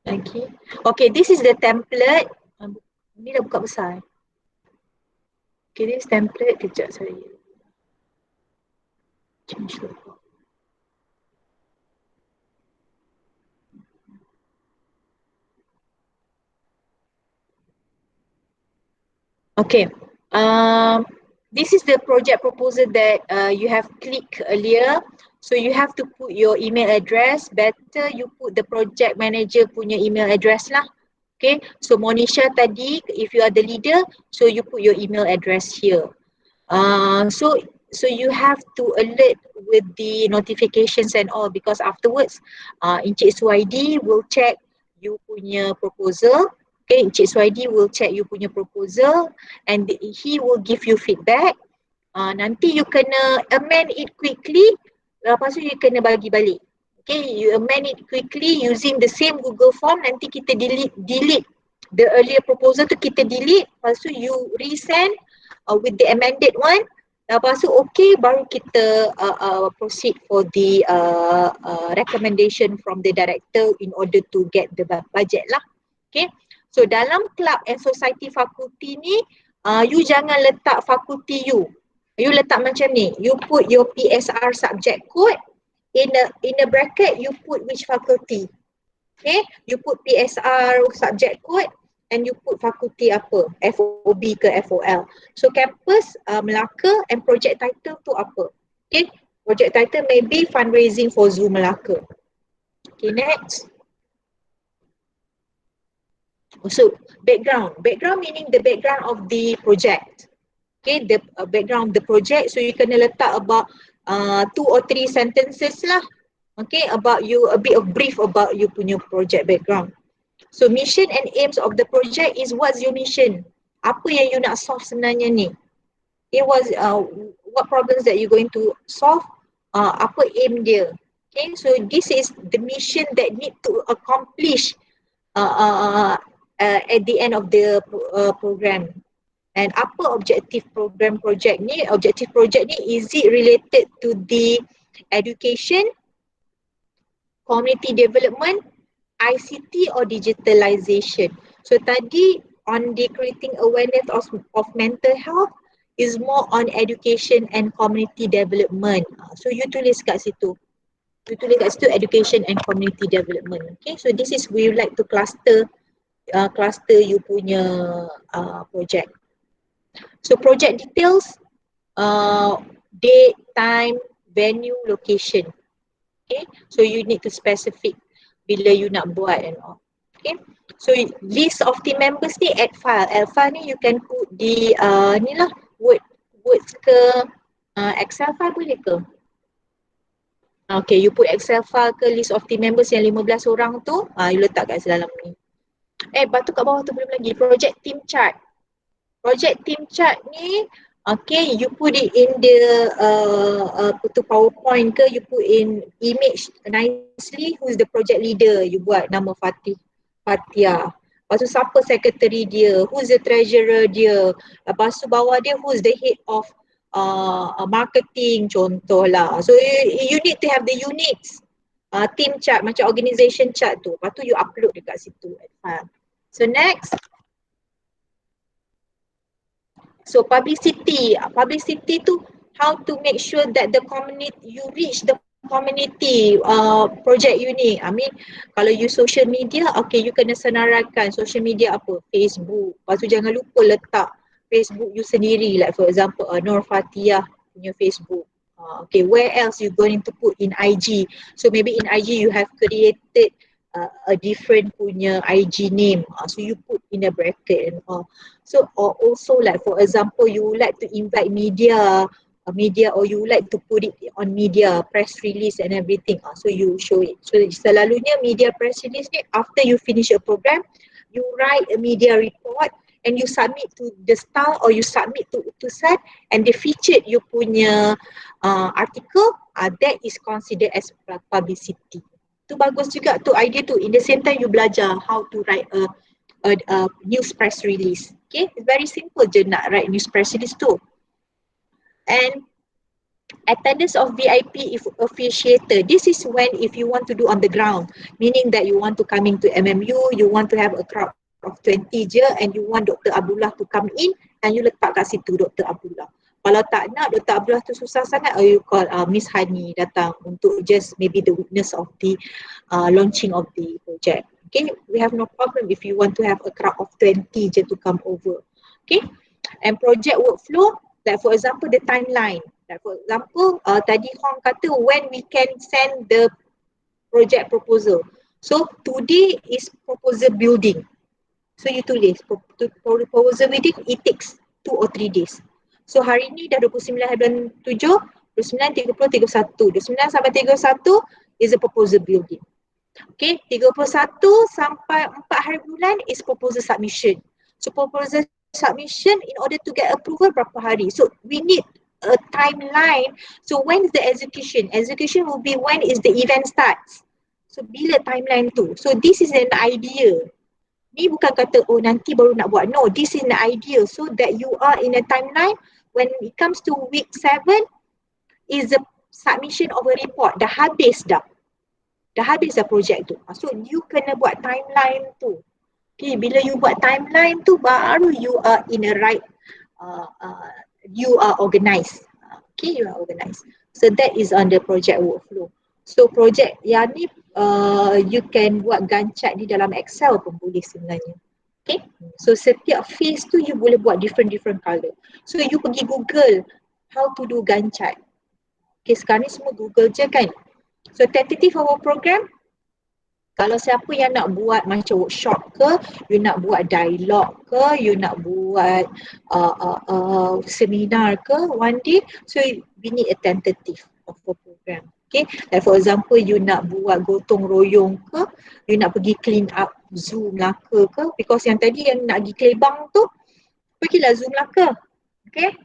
Lagi. Okay, this is the template. Ni dah buka besar. Okay, this template. Kejap, sorry. Change logo. Okay. This is the project proposal that you have clicked earlier. So you have to put your email address. Better you put the project manager punya email address lah. Okay. So Monisha tadi, if you are the leader, so you put your email address here. So you have to alert with the notifications and all, because afterwards Encik Suhaidi will check you punya proposal. Okay, Encik Suhaidi will check you punya proposal and he will give you feedback. Nanti you kena amend it quickly, lepas tu you kena bagi balik. Okay, you amend it quickly using the same Google form. Nanti kita delete the earlier proposal tu, kita delete, lepas tu you resend with the amended one. Lepas tu okay, baru kita proceed for the recommendation from the director in order to get the budget lah. Okay, so dalam club and society faculty ni, you jangan letak faculty you. You letak macam ni, you put your PSR subject code, in a bracket you put which faculty. Okay, you put PSR subject code and you put fakulti apa, FOB ke FOL. So campus Melaka and project title tu apa. Okay, project title maybe fundraising for Zoo Melaka. Okay, next. So background meaning the background of the project. Okay, the background of the project. So you kena letak about 2 or 3 sentences lah. Okay, about you, a bit of brief about you punya project background. So mission and aims of the project is, what's your mission? Apa yang you nak solve sebenarnya ni? It was what problems that you going to solve? Apa aim dia? Okay, so this is the mission that need to accomplish at the end of the program. And apa objective program project ni? Objective project ni, is it related to the education, community development, ICT or digitalization? So tadi on the creating awareness of mental health is more on education and community development. So you tulis kat situ. You tulis kat situ education and community development. Okay, so this is we would like to cluster you punya project. So project details, date, time, venue, location. Okay, so you need to specific bila you nak buat and all. Okay, so list of team members ni, add file. Add file ni you can put di ni lah, words ke Excel file boleh ke? Okay, you put Excel file ke list of team members yang 15 orang tu, you letak kat dalam ni. Batu kat bawah tu belum lagi, project team chart. Project team chart ni, okay, you put it in the PowerPoint ke, you put in image nicely, who is the project leader, you buat nama Fatih Fatia. Lepas tu siapa secretary dia, who's the treasurer dia. Lepas tu bawah dia who's the head of marketing contohlah. So you need to have the units. Team chart macam organisation chart tu. Lepas tu you upload dekat situ. So next. So publicity. Publicity tu how to make sure that the community, you reach the community project unit. I mean kalau you social media, okay you kena senaraikan social media apa? Facebook. Lepas tu jangan lupa letak Facebook you sendiri, like for example Nur Fatihah punya Facebook. Okay, where else you going to put in IG? So maybe in IG you have created a different punya IG name. So you put in a bracket and all. So or also like for example you would like to invite media or you would like to put it on media, press release and everything. So you show it. So selalunya media press release ni after you finish a program, you write a media report and you submit to the star or you submit to Utusan and they featured you punya article, that is considered as publicity. Tu bagus juga tu idea tu. In the same time you belajar how to write a news press release. Okay, it's very simple je nak write news press release tu. And attendance of VIP if officiator. This is when if you want to do on the ground, meaning that you want to come into MMU, you want to have a crowd of 20 je and you want Dr. Abdullah to come in and you letak kat situ Dr. Abdullah. Kalau tak nak Dr. Abdullah tu susah sangat, or you call Miss Hani datang untuk just maybe the witness of the launching of the project. Okay, we have no problem if you want to have a crowd of 20 je to come over. Okay, and project workflow, like for example the timeline. Like for example, tadi Hong kata when we can send the project proposal. So today is proposal building. So you tulis proposal building, it takes 2 or 3 days. So hari ni dah 29 hari bulan 7, 29, 30, 31. 29 sampai 31 is a proposal building. Okay, 31 sampai 4 hari bulan is proposal submission. So proposal submission in order to get approval berapa hari. So we need a timeline. So when is the execution? Execution will be when is the event starts. So bila timeline tu? So this is an idea. Ni bukan kata oh nanti baru nak buat. No, this is an idea so that you are in a timeline. When it comes to week 7 is the submission of a report. Dah habis dah. Dah habis dah projek tu. So you kena buat timeline tu. Okay, bila you buat timeline tu baru you are in a right, you are organised. Okay, you are organised. So that is on the project workflow. So project yang ni you can buat Gantt chart di dalam Excel pun boleh sebenarnya. Okay, so setiap phase tu you boleh buat different color. So you pergi Google how to do Gantt chart. Okay, sekarang ni semua Google je kan. So tentative our program, kalau siapa yang nak buat macam workshop ke, you nak buat dialog ke, you nak buat seminar ke one day, so we need a tentative of a program. Okay, like for example you nak buat gotong royong ke, you nak pergi clean up zoo Melaka ke, because yang tadi yang nak pergi Kelebang tu, pergilah zoo Melaka. Okay,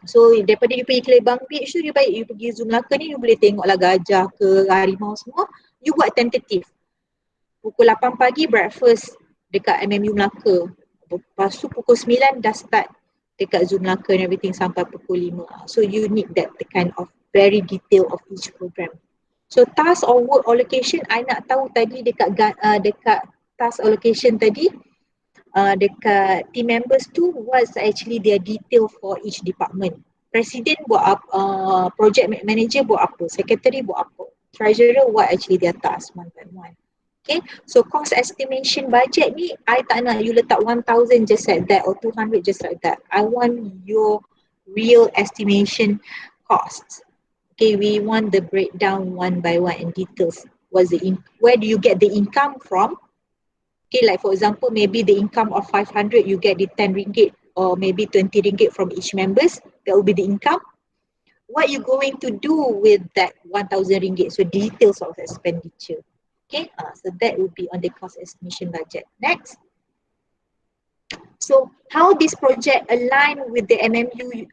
so daripada you pergi Kelebang beach tu, you baik you pergi zoo Melaka ni, you boleh tengoklah gajah ke, harimau semua, you buat tentative. Pukul 8 pagi breakfast dekat MMU Melaka. Lepas tu pukul 9 dah start dekat Zoo Melaka and everything sampai pukul 5. So you need that kind of very detail of each program. So task or work allocation, I nak tahu tadi dekat task allocation tadi, dekat team members tu, what's actually their detail for each department. Presiden buat apa, project manager buat apa, secretary buat apa, treasurer what actually their task one by one. Okay, so cost estimation budget ni, I tak nak you letak 1,000 just like that or 200 just like that. I want your real estimation costs. Okay, we want the breakdown one by one and details. Where do you get the income from? Okay, like for example, maybe the income of 500, you get the 10 ringgit or maybe 20 ringgit from each members. That will be the income. What you going to do with that 1,000 ringgit? So details of expenditure. Okay, so that would be on the cost estimation budget. Next. So how this project align with the MMU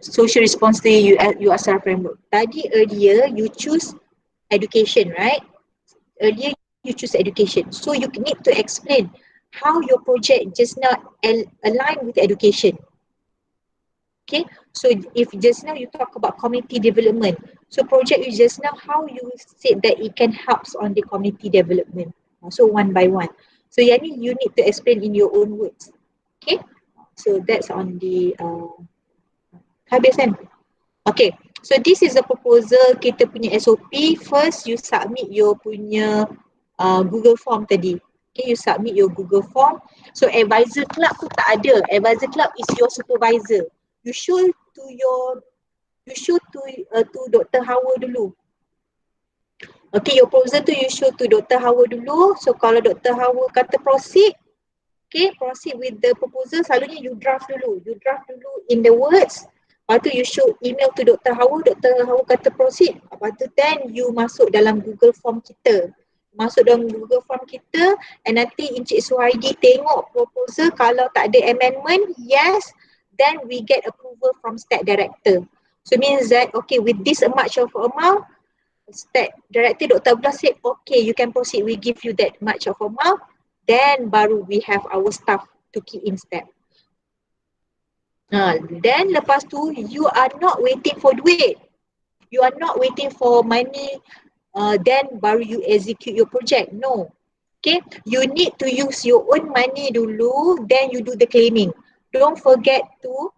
social responsibility USR framework? Tadi earlier you choose education, right? Earlier you choose education. So you need to explain how your project just now align with education. Okay, so if just now you talk about community development, so project you just now, how you said that it can help on the community development. So one by one. So yani you need to explain in your own words. Okay, so that's on the habis kan? Okay, so this is the proposal kita punya SOP. First, you submit your punya Google form tadi. Okay, you submit your Google form. So advisor club tu tak ada. Advisor club is your supervisor. You show to your, you show to Dr. Hawa dulu. Okay, your proposal tu you show to Dr. Hawa dulu. So kalau Dr. Hawa kata proceed, okay, proceed with the proposal. Selalunya you draft dulu. You draft dulu in the words. Lepas tu you show email to Dr. Hawa. Dr. Hawa kata proceed. Lepas tu then you masuk dalam Google Form kita. Masuk dalam Google Form kita and nanti Encik Suhaidi tengok proposal. Kalau tak ada amendment, yes, then we get approval from State Director. So means that, okay, with this much of amount, State Director Dr. Abdullah said, okay, you can proceed. We give you that much of amount. Then baru we have our staff to key in step. Then lepas tu you are not waiting for duit. You are not waiting for money. Then baru you execute your project. No. Okay. You need to use your own money dulu. Then you do the claiming. Don't forget to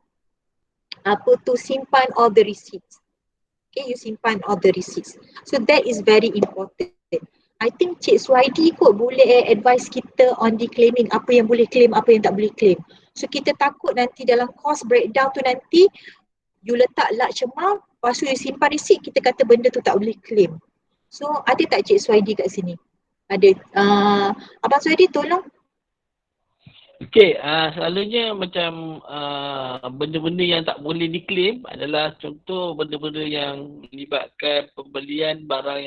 simpan all the receipts. Okay, you simpan all the receipts. So that is very important. I think Cik Suhaidi kot boleh advise kita on the claiming, apa yang boleh claim, apa yang tak boleh claim. So kita takut nanti dalam cost breakdown tu nanti you letak large amount, lepas tu you simpan receipt, kita kata benda tu tak boleh claim. So ada tak Cik Suhaidi kat sini? Ada. Abang Suhaidi tolong. Okey, selalunya macam benda-benda yang tak boleh diklaim adalah contoh benda-benda yang melibatkan pembelian barang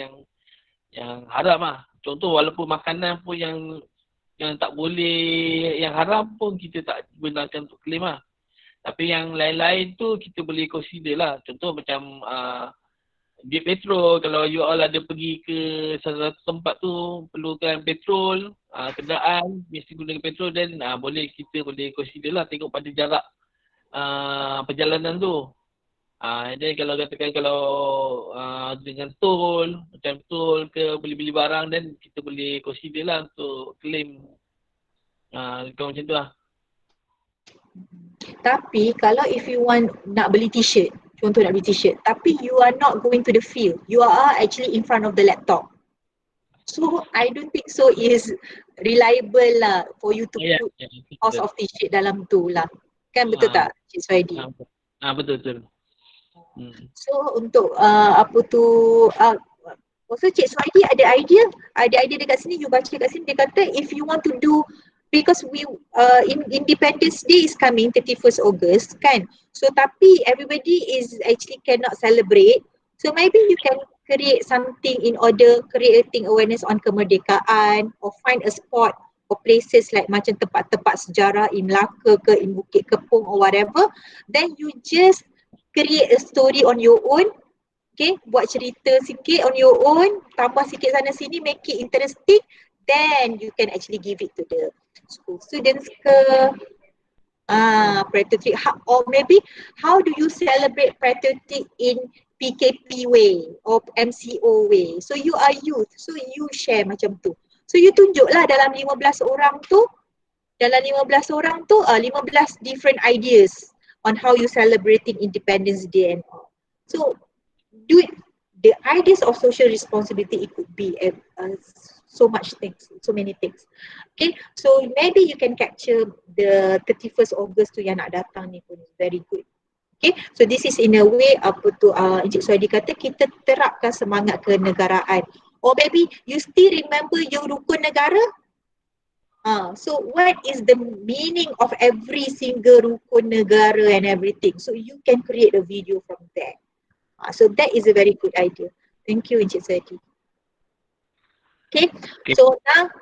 yang haram lah. Contoh walaupun makanan pun yang tak boleh, yang haram pun kita tak gunakan untuk claim lah. Tapi yang lain-lain tu kita boleh consider lah. Contoh macam bil petrol, kalau you all ada pergi ke satu tempat tu perlukan petrol, kenderaan mesti gunakan petrol, dan kita boleh consider lah, tengok pada jarak perjalanan tu. Jadi kalau katakan kalau dengan tol, macam tol ke beli-beli barang, dan kita boleh consider lah untuk claim. Kau macam tu lah. Tapi kalau if you want nak beli t-shirt, contoh nak beli t-shirt, tapi you are not going to the field, you are actually in front of the laptop. So I don't think so is reliable lah for you to put cost of t-shirt dalam tu lah. Kan betul tak Cik Suhaidi? Betul. So untuk also Cik Suhaidi ada idea dekat sini, you baca kat sini, dia kata if you want to do, because we Independence Day is coming 31st August kan, so tapi everybody is actually cannot celebrate, so maybe you can create something in order creating awareness on kemerdekaan, or find a spot or places like macam tempat-tempat sejarah in Melaka ke, in Bukit Kepong or whatever, then you just create a story on your own. Okay, buat cerita sikit on your own, tambah sikit sana sini, make it interesting, then you can actually give it to the school students ke, patriotic, or maybe how do you celebrate patriotic in PKP way or MCO way. So you are youth, so you share macam tu. So you tunjuklah dalam 15 orang tu, 15 different ideas on how you celebrating Independence Day and all. So do it, the ideas of social responsibility, it could be so many things. Okay, so maybe you can capture the 31st August tu yang nak datang ni pun very good. Okay, so this is in a way Encik Suhaidi kata kita terapkan semangat kenegaraan. Or maybe you still remember your rukun negara? So what is the meaning of every single rukun negara and everything? So you can create a video from there. So that is a very good idea. Thank you Encik Suhaidi. Okay, so now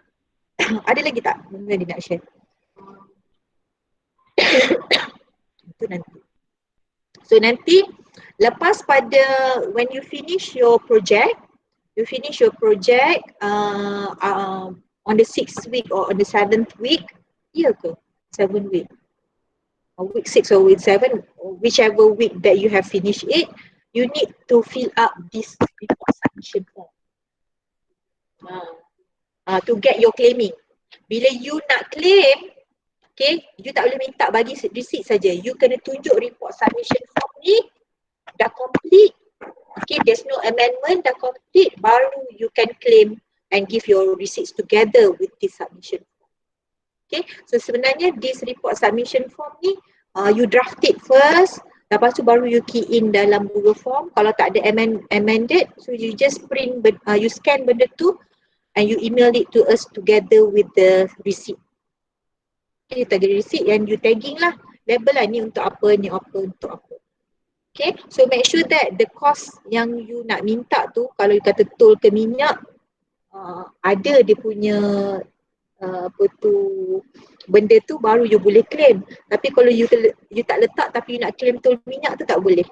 ada lagi tak yang nak share? Itu nanti. So nanti lepas pada when you finish your project, You finish your project on the 6th week or on the 7th week, ya ke? 7th week, or week 6 or week 7, or whichever week that you have finished it, you need to fill up this report submission form to get your claiming. Bila you nak claim, okay, you tak boleh minta bagi receipt saja. You kena tunjuk report submission form ni dah complete. Okay, there's no amendment, dah complete, baru you can claim and give your receipts together with this submission form. Okay, so sebenarnya this report submission form ni you draft it first, lepas tu baru you key in dalam Google Form. Kalau tak ada amended, so you just print, you scan benda tu and you email it to us together with the receipt. Okay, you tag receipt and you tagging lah, label lah ni untuk apa, ni apa, untuk apa. Okay, so make sure that the cost yang you nak minta tu, kalau you kata tol ke minyak, ada dia punya apa tu, benda tu baru you boleh claim. Tapi kalau you tak letak tapi you nak claim tol minyak tu tak boleh.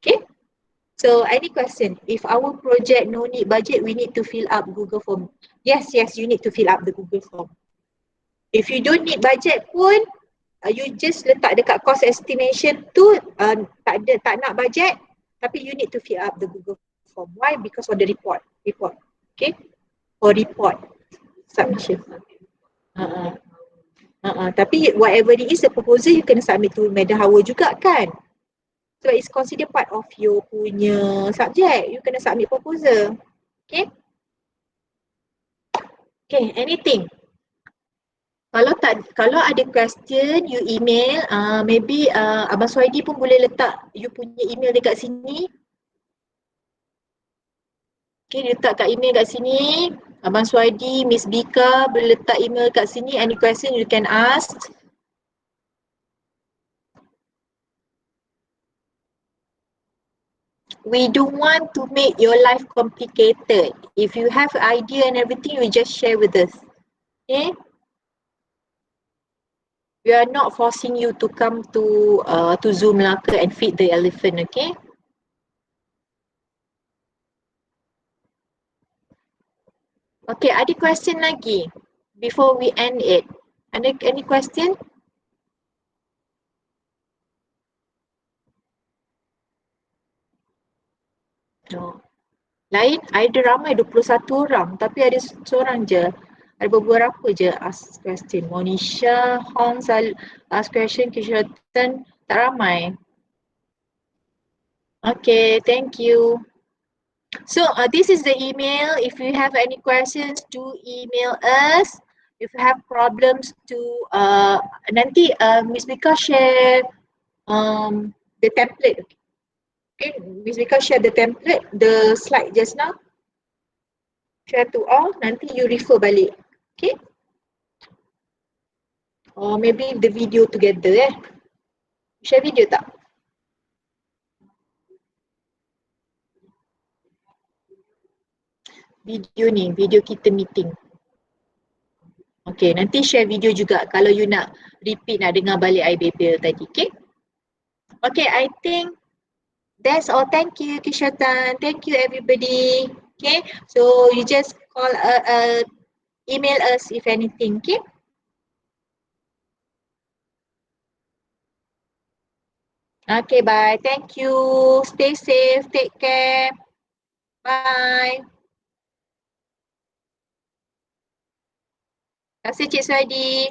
Okay, so any question? If our project no need budget, we need to fill up Google Form. Yes, you need to fill up the Google Form. If you don't need budget pun, you just letak dekat cost estimation tu, tak nak budget, tapi you need to fill up the Google Form. Why? Because of the report. Okay, for report submission. Tapi whatever it is, the proposal you kena submit to Madam Hawa juga kan. So it's considered part of your punya subject. You kena submit proposal. Okay. Okay, anything? Kalau ada question, you email. Maybe Abang Swaidi pun boleh letak you punya email dekat sini. Okay, letak kat email kat sini. Abang Swaidi, Miss Bika boleh letak email kat sini. Any question you can ask. We don't want to make your life complicated. If you have idea and everything, you just share with us. Okay? We are not forcing you to come to Zoom Melaka and feed the elephant, okay? Okay, ada question lagi before we end it? Any question? No. Lain, ada ramai 21 orang tapi ada seorang je. Ada beberapa je ask question. Monisha, Hong, ask question, Kishatan, tak ramai. Okay, thank you. So this is the email. If you have any questions, do email us. If you have problems to nanti Miss Mika share the template. Okay, Miss Mika share the template, the slide just now. Share to all. Nanti you refer balik. Okay. Or maybe the video together Share video tak? Video ni, video kita meeting. Okay, nanti share video juga kalau you nak repeat, nak dengar balik IBPL tadi, okay? Okay, I think that's all. Thank you, Kishatan. Thank you, everybody. Okay, so you just call, email us if anything, okay? Okay, bye. Thank you. Stay safe. Take care. Bye. Terima kasih Cik Suhaidi.